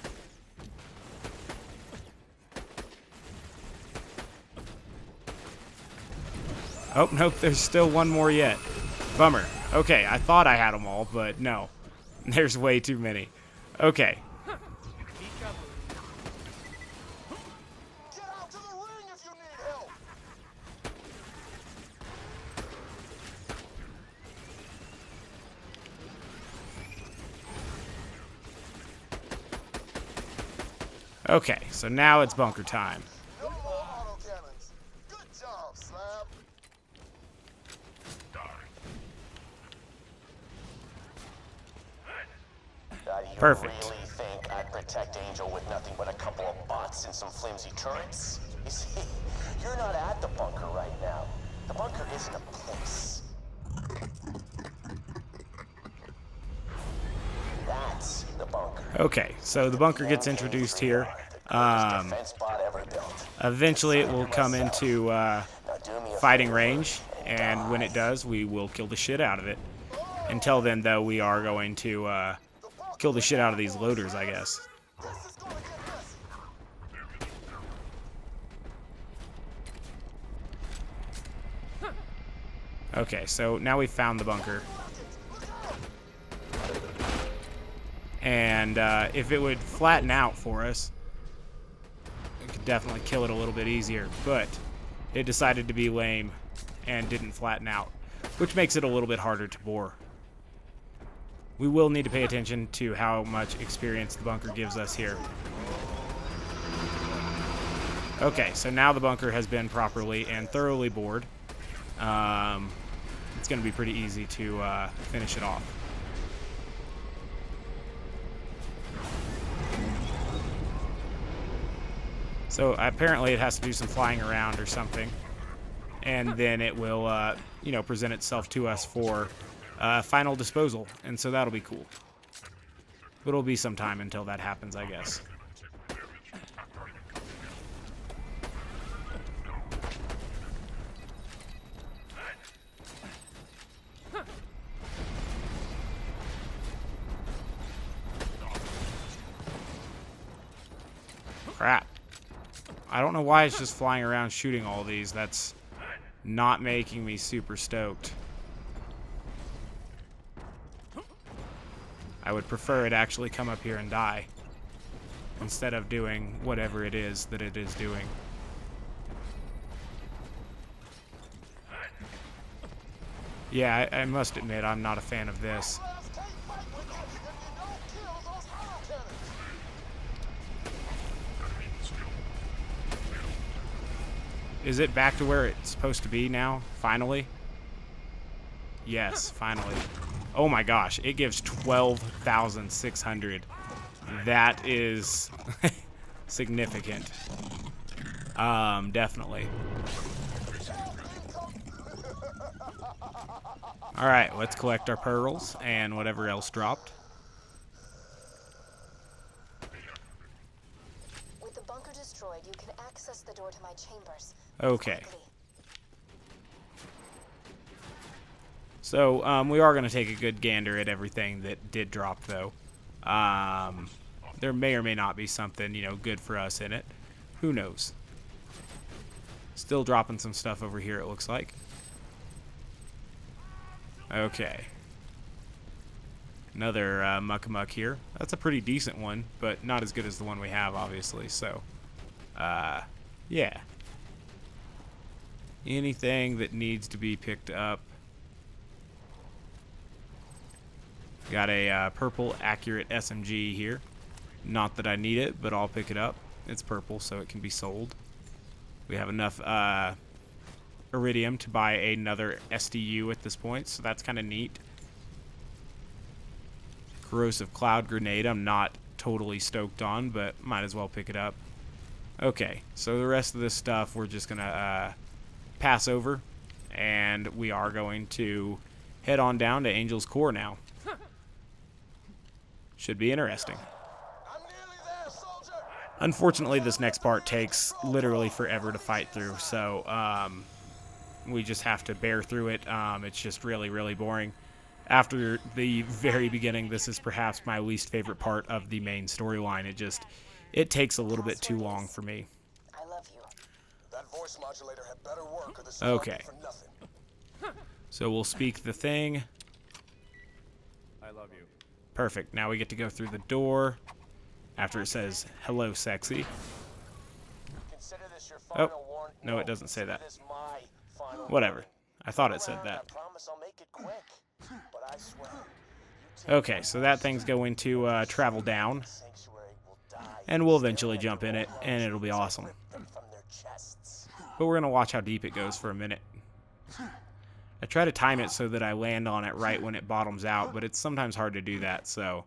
Oh, nope, there's still one more yet. Bummer. Okay, I thought I had them all, but no. There's way too many. Okay. Okay, so now it's bunker time. No more autocannons. Good job, Slab. Perfect. You really think I'd protect Angel with nothing but a couple of bots and some flimsy turrets? You see, you're not at the bunker right now. The bunker isn't a place. That's the bunker. Okay, so the bunker gets introduced here. Eventually it will come into fighting range, and when it does, we will kill the shit out of it. Until then, though, we are going to kill the shit out of these loaders, I guess. Okay, so now we've found the bunker. And if it would flatten out for us, we could definitely kill it a little bit easier. But it decided to be lame and didn't flatten out, which makes it a little bit harder to bore. We will need to pay attention to how much experience the bunker gives us here. Okay, so now the bunker has been properly and thoroughly bored. It's going to be pretty easy to finish it off. So apparently it has to do some flying around or something, and then it will, you know, present itself to us for final disposal, and so that'll be cool. But it'll be some time until that happens, I guess. Crap. I don't know why it's just flying around shooting all these. That's not making me super stoked. I would prefer it actually come up here and die instead of doing whatever it is that it is doing. Yeah, I must admit I'm not a fan of this. Is it back to where it's supposed to be now? Finally? Yes, finally. Oh my gosh, it gives 12,600. That is significant. Definitely. Alright, let's collect our pearls and whatever else dropped. With the bunker destroyed, you can access the door to my chambers. Okay. So, we are going to take a good gander at everything that did drop, though. There may or may not be something, you know, good for us in it. Who knows? Still dropping some stuff over here, it looks like. Okay. Another muck-a-muck here. That's a pretty decent one, but not as good as the one we have, obviously. So, yeah. Anything that needs to be picked up. Got a purple accurate SMG here. Not that I need it, but I'll pick it up. It's purple, so it can be sold. We have enough iridium to buy another SDU at this point, so that's kind of neat. Corrosive cloud grenade, I'm not totally stoked on, but might as well pick it up. Okay, so the rest of this stuff we're just gonna pass over, and we are going to head on down to Angel's Core now. Should be interesting. Unfortunately, this next part takes literally forever to fight through, so we just have to bear through it. It's just really, really boring. After the very beginning, this is perhaps my least favorite part of the main storyline. It takes a little bit too long for me. I love you. That voice modulator had better work, or this is Okay. for nothing. So we'll speak the thing. I love you. Perfect. Now we get to go through the door after it says, "Hello, sexy." Consider this your Oh, final warning. no, it doesn't say that. This my final Whatever. warning. I thought it said Around, that. I promise I'll make it quick, but I swear. Okay, so that thing's going to travel down, Sanctuary will die. and we'll eventually jump in it, and it'll be awesome. Them from their chests. But we're going to watch how deep it goes for a minute. I try to time it so that I land on it right when it bottoms out, but it's sometimes hard to do that, so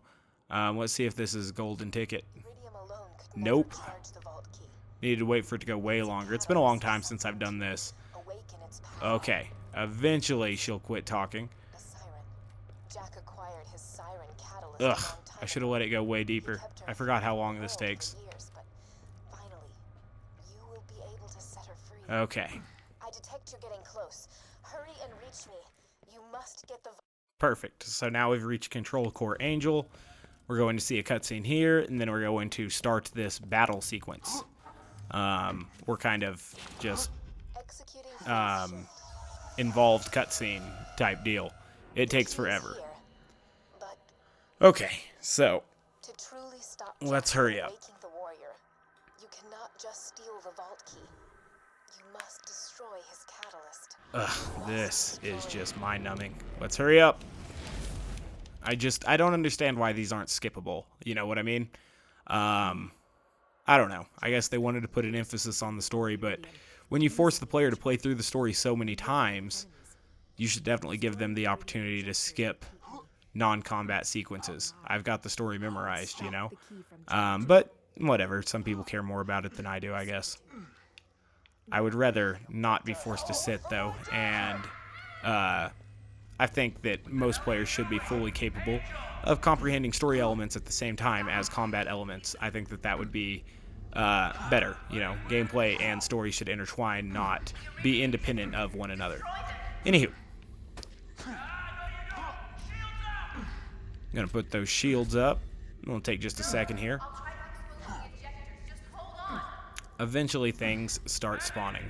let's see if this is a golden ticket. Iridium alone could Nope. never charge the vault key. Needed to wait for it to go way longer. It's been a long time since I've done this. Awaken its power. Okay, eventually she'll quit talking. A siren. Jack acquired his siren catalyst Ugh, a long time I should have let it go way deeper. I forgot how long this takes. Years, but finally, you will be able to set her free. Okay. I detect your are getting close. Hurry and reach me. You must get the... Perfect. So now we've reached Control Core Angel. We're going to see a cutscene here, and then we're going to start this battle sequence. We're kind of just Executing involved cutscene type deal. It takes forever. here, but Okay, so to truly stop let's Jack hurry from up. waking the warrior, you cannot just steal the vault key. You must destroy his catalyst. Ugh, this is just mind-numbing. Let's hurry up. I don't understand why these aren't skippable. You know what I mean? I don't know. I guess they wanted to put an emphasis on the story, but when you force the player to play through the story so many times, you should definitely give them the opportunity to skip non-combat sequences. I've got the story memorized, you know? But whatever. Some people care more about it than I do, I guess. I would rather not be forced to sit, though, and I think that most players should be fully capable of comprehending story elements at the same time as combat elements. I think that that would be better. You know, gameplay and story should intertwine, not be independent of one another. Anywho, I'm gonna put those shields up. It'll take just a second here. Eventually, things start spawning.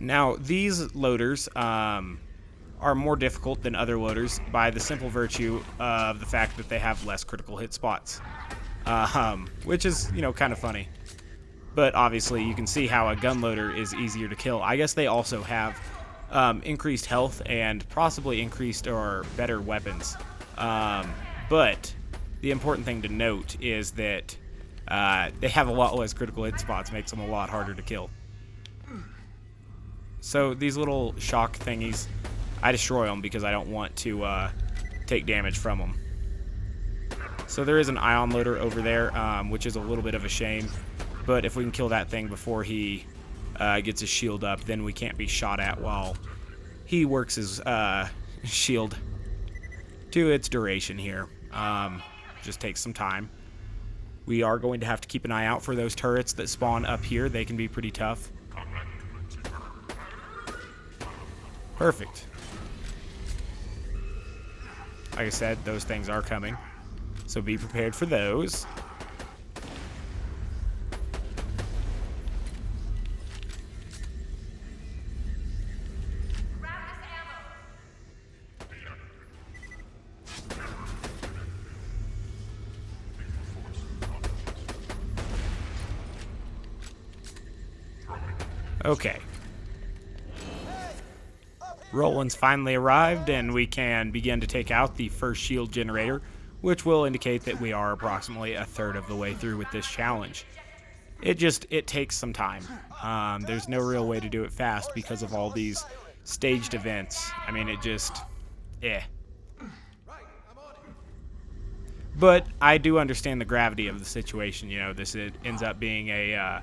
Now, these loaders are more difficult than other loaders by the simple virtue of the fact that they have less critical hit spots, which is, you know, kind of funny. But obviously, you can see how a gun loader is easier to kill. I guess they also have increased health and possibly increased or better weapons. But the important thing to note is that they have a lot less critical hit spots, makes them a lot harder to kill. So these little shock thingies, I destroy them because I don't want to take damage from them. So there is an ion loader over there, which is a little bit of a shame. But if we can kill that thing before he gets his shield up, then we can't be shot at while he works his shield to its duration here. Just takes some time. We are going to have to keep an eye out for those turrets that spawn up here. They can be pretty tough. Perfect. Like I said, those things are coming, so be prepared for those. Okay. Roland's finally arrived, and we can begin to take out the first shield generator, which will indicate that we are approximately a third of the way through with this challenge. It takes some time. There's no real way to do it fast because of all these staged events. I mean, But I do understand the gravity of the situation. You know, it ends up being a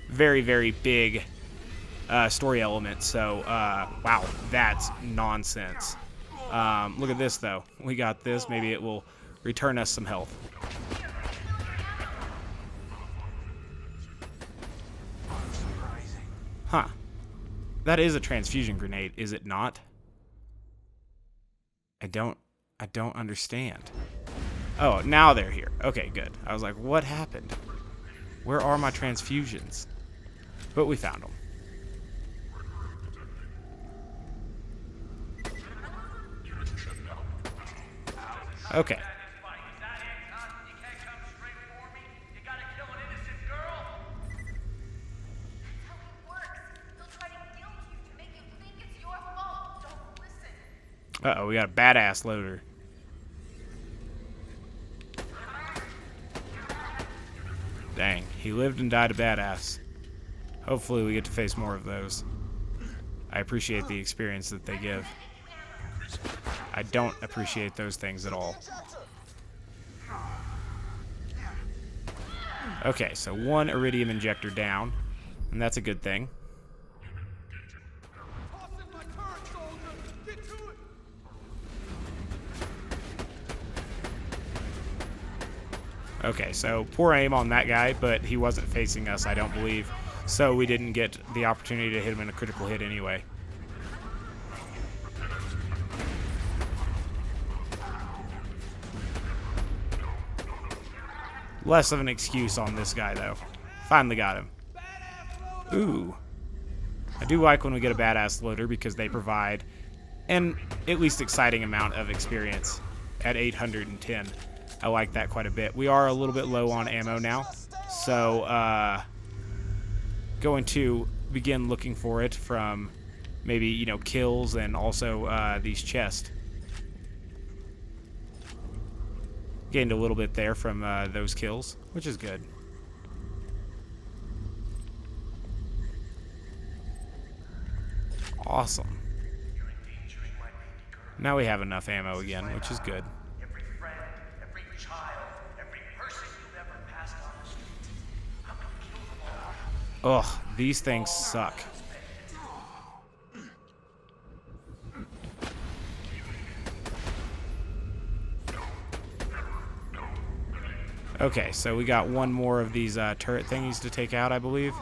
very, very big story element. So, wow, that's nonsense. Look at this, though. We got this. Maybe it will return us some health. Huh. That is a transfusion grenade, is it not? I don't understand. Oh, now they're here. Okay, good. I was like, what happened? Where are my transfusions? But we found them. Okay. Uh-oh, we got a badass loader. Dang, he lived and died a badass. Hopefully we get to face more of those. I appreciate the experience that they give. I don't appreciate those things at all. Okay, so one iridium injector down, and that's a good thing. Okay, so poor aim on that guy, but he wasn't facing us, I don't believe. So we didn't get the opportunity to hit him in a critical hit anyway. Less of an excuse on this guy, though. Finally got him. Ooh. I do like when we get a badass loader because they provide an at least exciting amount of experience at 810. I like that quite a bit. We are a little bit low on ammo now, so going to begin looking for it from maybe, you know, kills and also these chests. Gained a little bit there from those kills, which is good. Awesome. Now we have enough ammo again, which is good. Every friend, every child, every person you've ever passed on the street. I'm gonna kill them all. Ugh, these things suck. Okay, so we got one more of these turret thingies to take out, I believe.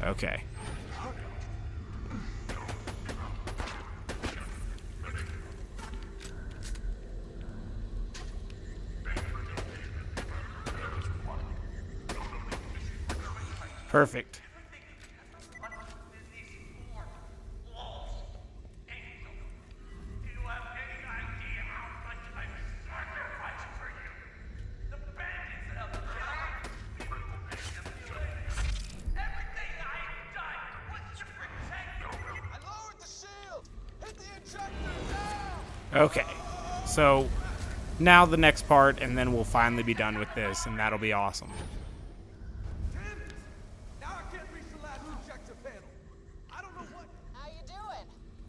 Okay. Perfect. Okay, so now the next part, and then we'll finally be done with this, and that'll be awesome.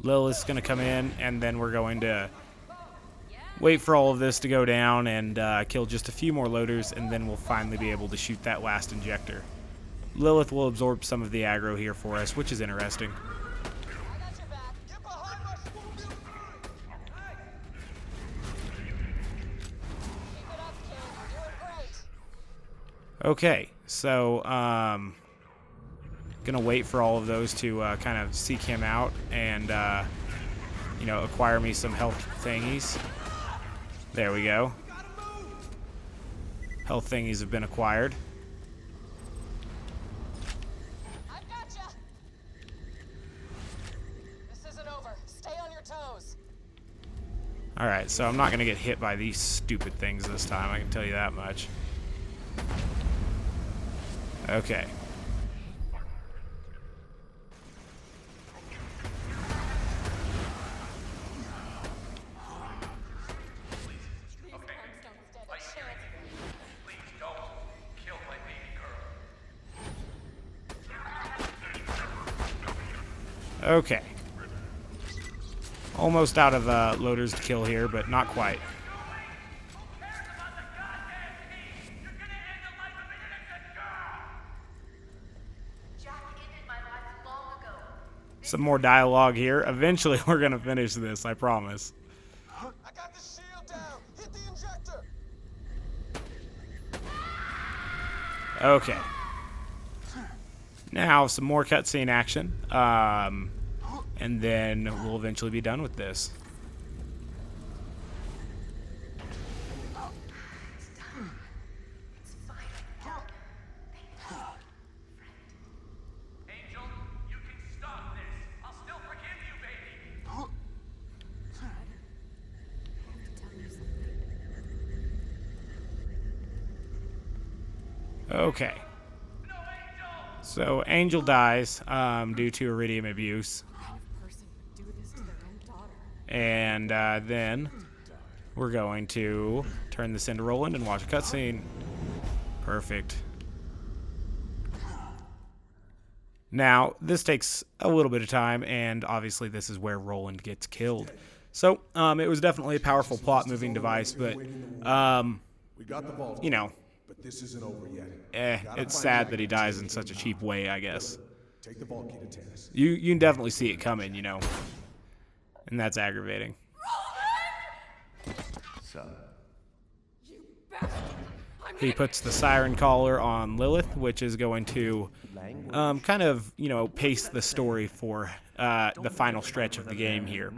Lilith's going to come in, and then we're going to wait for all of this to go down and kill just a few more loaders, and then we'll finally be able to shoot that last injector. Lilith will absorb some of the aggro here for us, which is interesting. Okay, so gonna wait for all of those to kind of seek him out and you know, acquire me some health thingies. There we go. Health thingies have been acquired. I've gotcha. This isn't over. Stay on your toes. All right, so I'm not gonna get hit by these stupid things this time. I can tell you that much. Okay. Okay. Almost out of loaders to kill here, but not quite. Some more dialogue here. Eventually, we're going to finish this, I promise. I got the shield down. Hit the injector. Okay. Now, some more cutscene action. And then we'll eventually be done with this. Angel, you can stop this. I'll still forgive you, baby. Okay. So Angel dies due to iridium abuse. And then we're going to turn this into Roland and watch a cutscene. Perfect. Now, this takes a little bit of time, and obviously this is where Roland gets killed. So, it was definitely a powerful plot-moving device, but, you know, But this isn't over yet. it's sad that he dies in such a cheap way, I guess. Take the vault key to Tannis. You can definitely see it coming, you know. And that's aggravating. Son, You He puts the siren collar on Lilith, which is going to kind of, pace the story for the final stretch of the game here,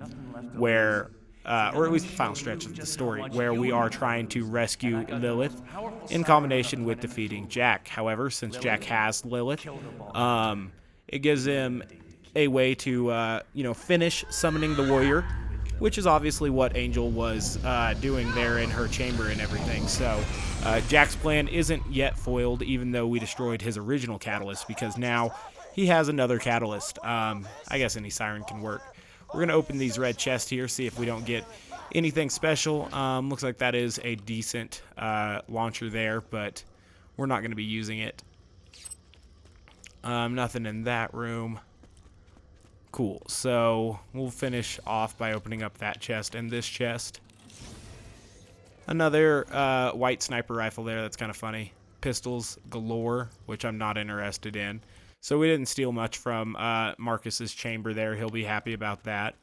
where, or at least the final stretch of the story, where we are trying to rescue Lilith in combination with defeating Jack. However, since Jack has Lilith, it gives him a way to, finish summoning the warrior, which is obviously what Angel was doing there in her chamber and everything. So Jack's plan isn't yet foiled, even though we destroyed his original catalyst, because now he has another catalyst. I guess any siren can work. We're going to open these red chests here, see if we don't get anything special. Looks like that is a decent launcher there, but we're not going to be using it. Nothing in that room. Cool, so we'll finish off by opening up that chest and this chest. Another white sniper rifle there, that's kind of funny. Pistols galore, which I'm not interested in. So we didn't steal much from Marcus's chamber there. He'll be happy about that.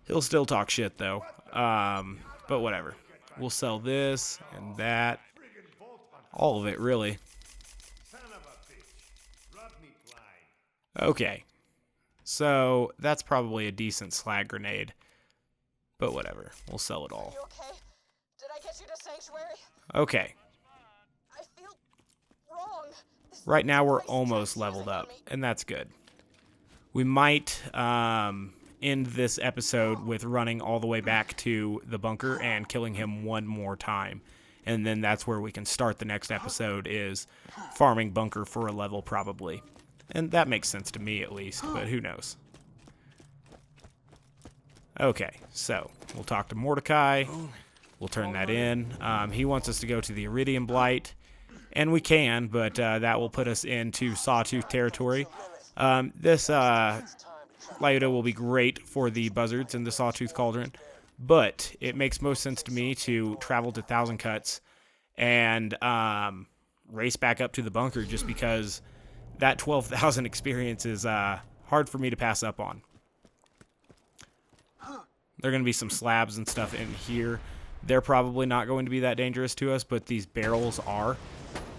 He'll still talk shit though, but whatever. We'll sell this and that. All of it, really. Okay. So that's probably a decent slag grenade, but whatever. We'll sell it all. You okay? Did I get you to Sanctuary? Okay. I feel wrong. Right now we're almost leveled up, and that's good. We might end this episode with running all the way back to the bunker and killing him one more time. And then that's where we can start the next episode, is farming bunker for a level probably. And that makes sense to me at least, but who knows. Okay, so we'll talk to Mordecai. We'll turn that in. He wants us to go to the Iridium Blight, and we can, but that will put us into Sawtooth territory. This Lyuda will be great for the buzzards in the Sawtooth Cauldron, but it makes most sense to me to travel to Thousand Cuts and race back up to the bunker, just because that 12,000 experience is hard for me to pass up on. There are going to be some slabs and stuff in here. They're probably not going to be that dangerous to us, but these barrels are.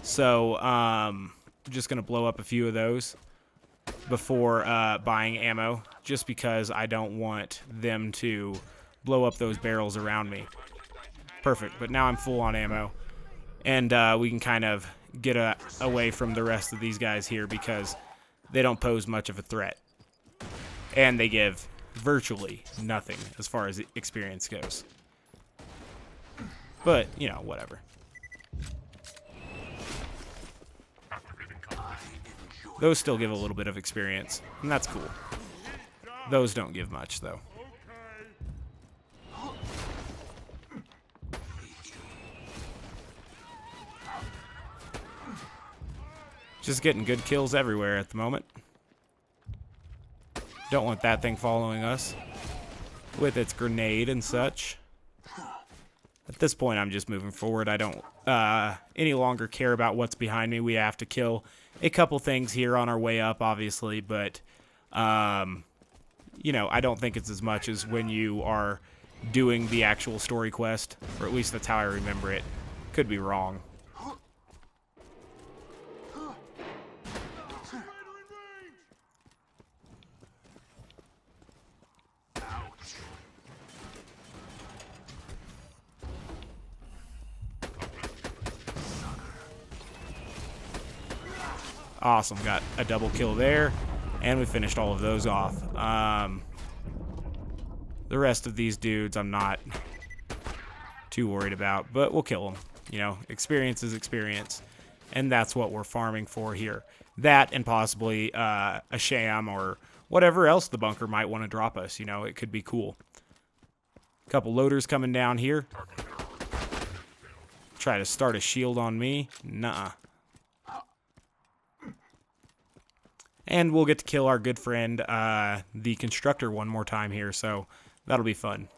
So I'm just going to blow up a few of those before buying ammo, just because I don't want them to blow up those barrels around me. Perfect, but now I'm full on ammo. And we can kind of get away from the rest of these guys here, because they don't pose much of a threat. And they give virtually nothing as far as experience goes. But, whatever. Those still give a little bit of experience, and that's cool. Those don't give much, though. Just getting good kills everywhere at the moment. Don't want that thing following us with its grenade and such. At this point, I'm just moving forward. I don't any longer care about what's behind me. We have to kill a couple things here on our way up, obviously, but I don't think it's as much as when you are doing the actual story quest, or at least that's how I remember it. Could be wrong. Awesome, got a double kill there, and we finished all of those off. The rest of these dudes I'm not too worried about, but we'll kill them. Experience is experience, and that's what we're farming for here. That and possibly a sham or whatever else the bunker might want to drop us. It could be cool. A couple loaders coming down here. Try to start a shield on me. Nuh-uh. And we'll get to kill our good friend, the constructor, one more time here, so that'll be fun.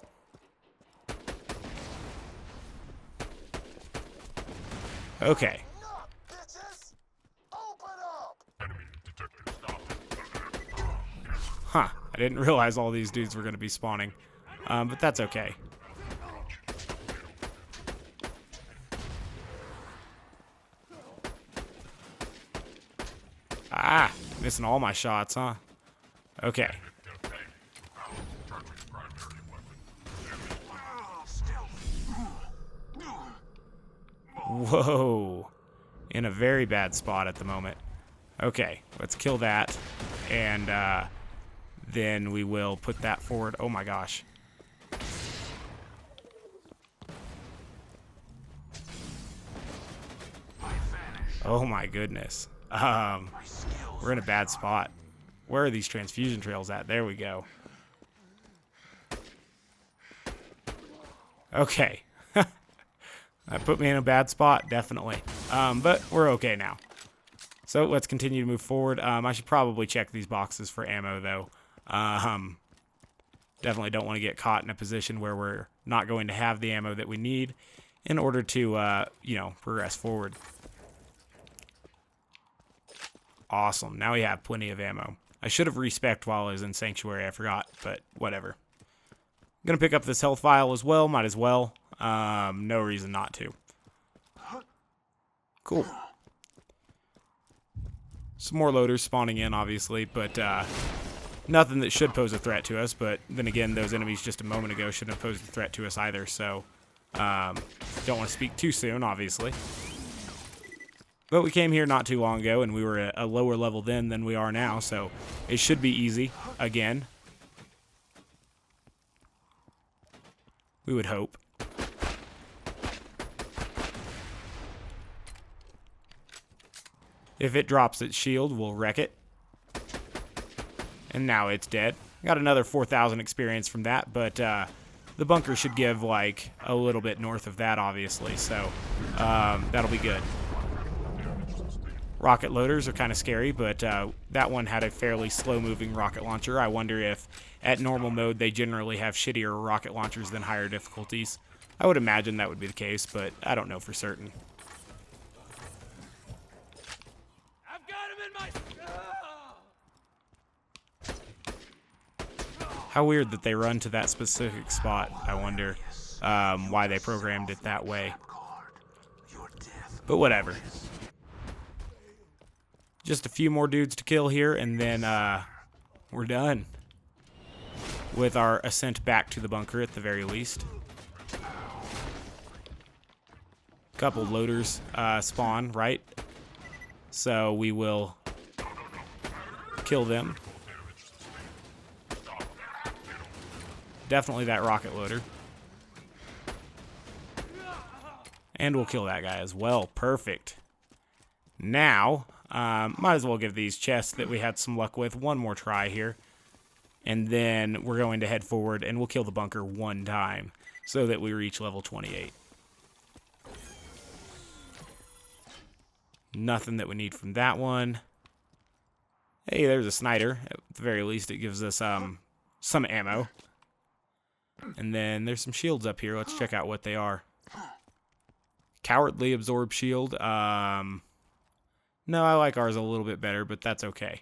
Okay. Huh, I didn't realize all these dudes were going to be spawning, but that's okay. Ah, missing all my shots, huh? Okay. Whoa. In a very bad spot at the moment. Okay, let's kill that. And then we will put that forward. Oh my gosh. Oh my goodness. We're in a bad spot. Where are these transfusion trails at? There we go. Okay. That put me in a bad spot, definitely. But we're okay now. So let's continue to move forward. I should probably check these boxes for ammo, though. Definitely don't want to get caught in a position where we're not going to have the ammo that we need in order to, you know, progress forward. Awesome. Now we have plenty of ammo. I should have respec'd while I was in Sanctuary. I forgot, but whatever. I'm going to pick up this health vial as well. Might as well. No reason not to. Cool. Some more loaders spawning in, obviously, but nothing that should pose a threat to us. But then again, those enemies just a moment ago shouldn't have posed a threat to us either, so don't want to speak too soon, obviously. But we came here not too long ago, and we were at a lower level then than we are now, so it should be easy again. We would hope. If it drops its shield, we'll wreck it. And now it's dead. Got another 4,000 experience from that, but the bunker should give, like, a little bit north of that, obviously, so that'll be good. Rocket loaders are kind of scary, but that one had a fairly slow-moving rocket launcher. I wonder if, at normal mode, they generally have shittier rocket launchers than higher difficulties. I would imagine that would be the case, but I don't know for certain. I've got him in my... How weird that they run to that specific spot. I wonder why they programmed it that way. But whatever. Just a few more dudes to kill here, and then we're done with our ascent back to the bunker at the very least. Couple loaders spawn, right? So we will kill them. Definitely that rocket loader. And we'll kill that guy as well. Perfect. Now, might as well give these chests that we had some luck with one more try here. And then we're going to head forward and we'll kill the bunker one time so that we reach level 28. Nothing that we need from that one. Hey, there's a Sniper. At the very least, it gives us some ammo. And then there's some shields up here. Let's check out what they are. Cowardly Absorb Shield. No, I like ours a little bit better, but that's okay.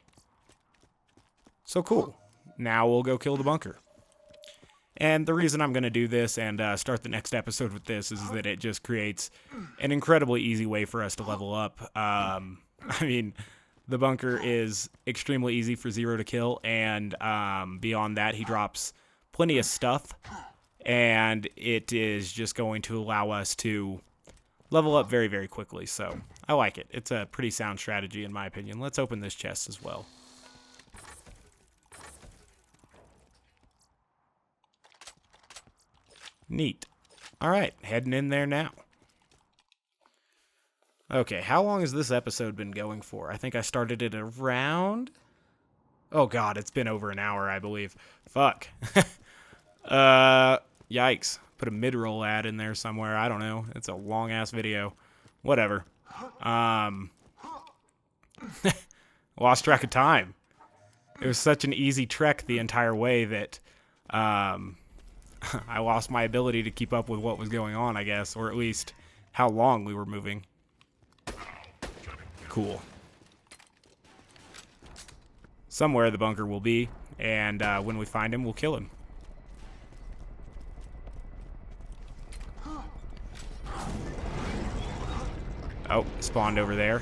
So cool. Now we'll go kill the bunker. And the reason I'm going to do this and start the next episode with this is that it just creates an incredibly easy way for us to level up. I mean, the bunker is extremely easy for Zero to kill, and beyond that, he drops plenty of stuff, and it is just going to allow us to level up very, very quickly. So I like it. It's a pretty sound strategy in my opinion. Let's open this chest as well. Neat. All right, heading in there now. Okay, how long has this episode been going for? I think I started it around... Oh god, it's been over an hour, I believe. Fuck. Yikes. Put a mid-roll ad in there somewhere. I don't know. It's a long-ass video. Whatever. Lost track of time. It was such an easy trek the entire way that I lost my ability to keep up with what was going on, I guess, or at least how long we were moving. Cool. Somewhere the bunker will be, and when we find him, we'll kill him. Oh, spawned over there.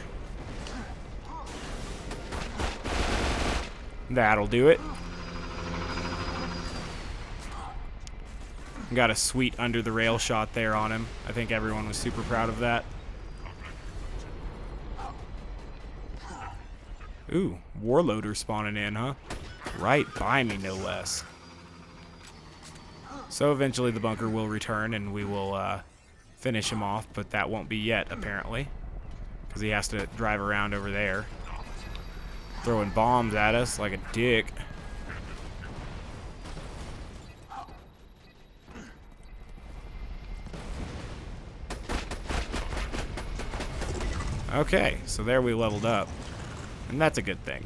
That'll do it. Got a sweet under the rail shot there on him. I think everyone was super proud of that. Ooh, warloader spawning in, huh? Right by me, no less. So eventually the bunker will return and we will finish him off, but that won't be yet, apparently. Because he has to drive around over there. Throwing bombs at us like a dick. Okay, so there we leveled up. And that's a good thing.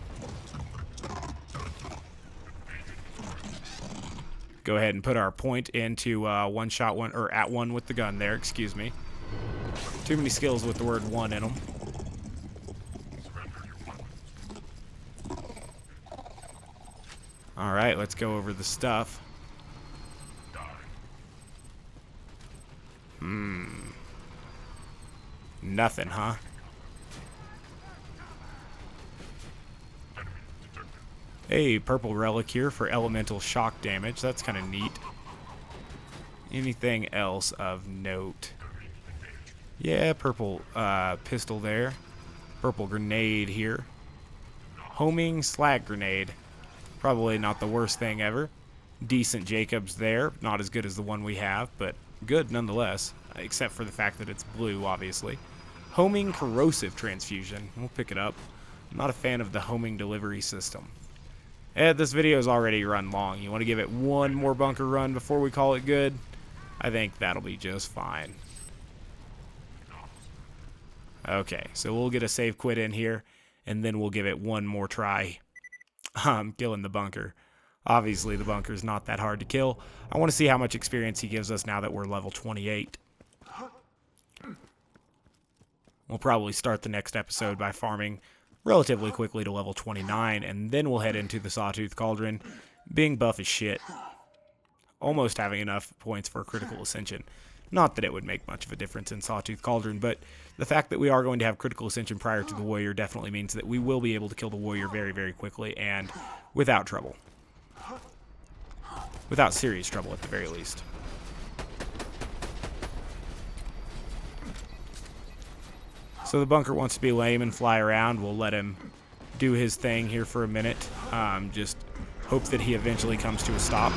Go ahead and put our point into one shot one, or at one with the gun there, excuse me. Too many skills with the word one in them. Alright, let's go over the stuff. Nothing, huh? A purple relic here for elemental shock damage. That's kind of neat. Anything else of note? Yeah, purple pistol there. Purple grenade here. Homing slag grenade. Probably not the worst thing ever. Decent Jacobs there. Not as good as the one we have, but good nonetheless. Except for the fact that it's blue, obviously. Homing corrosive transfusion. We'll pick it up. I'm not a fan of the homing delivery system. This video is already run long. You want to give it one more bunker run before we call it good? I think that'll be just fine. Okay, so we'll get a save quit in here, and then we'll give it one more try. Killing the bunker. Obviously, the bunker's not that hard to kill. I want to see how much experience he gives us now that we're level 28. We'll probably start the next episode by farming relatively quickly to level 29, and then we'll head into the Sawtooth Cauldron, being buff as shit. Almost having enough points for a critical ascension. Not that it would make much of a difference in Sawtooth Cauldron, but the fact that we are going to have critical ascension prior to the warrior definitely means that we will be able to kill the warrior very, very quickly and without trouble. Without serious trouble, at the very least. So the bunker wants to be lame and fly around. We'll let him do his thing here for a minute. Just hope that he eventually comes to a stop.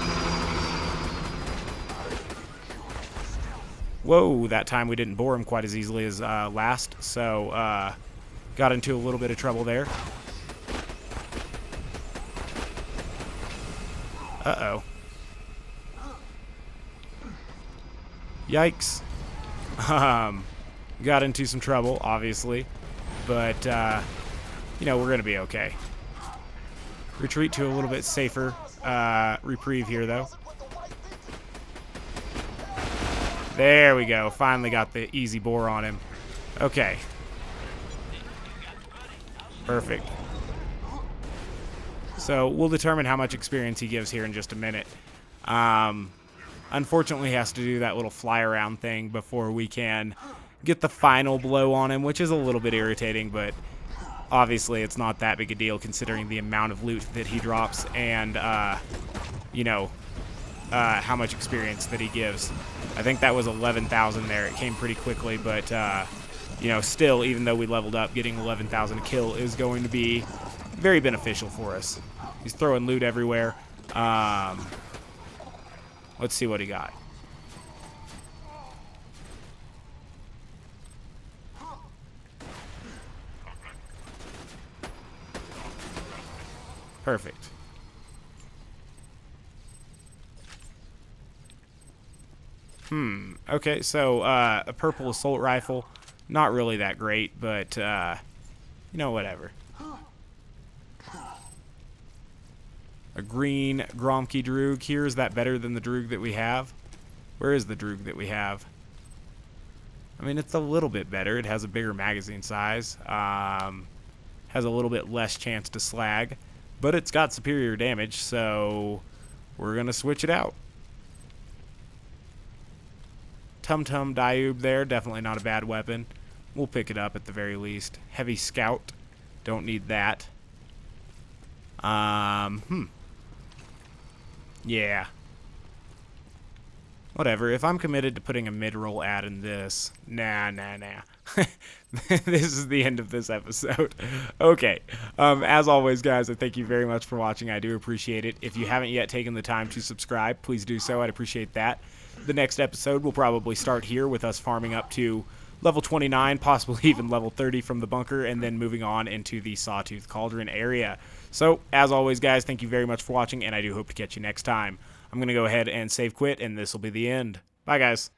Whoa, that time we didn't bore him quite as easily as last, so got into a little bit of trouble there. Uh-oh. Yikes. Got into some trouble, obviously, but, you know, we're going to be okay. Retreat to a little bit safer reprieve here, though. There we go. Finally got the easy bore on him. Okay. Perfect. So we'll determine how much experience he gives here in just a minute. Unfortunately, he has to do that little fly around thing before we can get the final blow on him, which is a little bit irritating, but obviously it's not that big a deal considering the amount of loot that he drops and, you know, how much experience that he gives. I think that was 11,000 there. It came pretty quickly, but, you know, still, even though we leveled up, getting 11,000 a kill is going to be very beneficial for us. He's throwing loot everywhere. Let's see what he got. Perfect. Okay, so a purple assault rifle. Not really that great, but, you know, whatever. A green Gromke Droog here. Is that better than the Droog that we have? Where is the Droog that we have? I mean, it's a little bit better. It has a bigger magazine size. Has a little bit less chance to slag. But it's got superior damage, so we're going to switch it out. Tum Tum Diube there. Definitely not a bad weapon. We'll pick it up at the very least. Heavy Scout. Don't need that. Yeah. Whatever. If I'm committed to putting a mid-roll ad in this, nah. This is the end of this episode. Okay. As always, guys, I thank you very much for watching. I do appreciate it. If you haven't yet taken the time to subscribe, please do so. I'd appreciate that. The next episode will probably start here with us farming up to level 29, possibly even level 30 from the bunker, and then moving on into the Sawtooth Cauldron area. So, as always, guys, thank you very much for watching, and I do hope to catch you next time. I'm going to go ahead and save quit, and this will be the end. Bye, guys.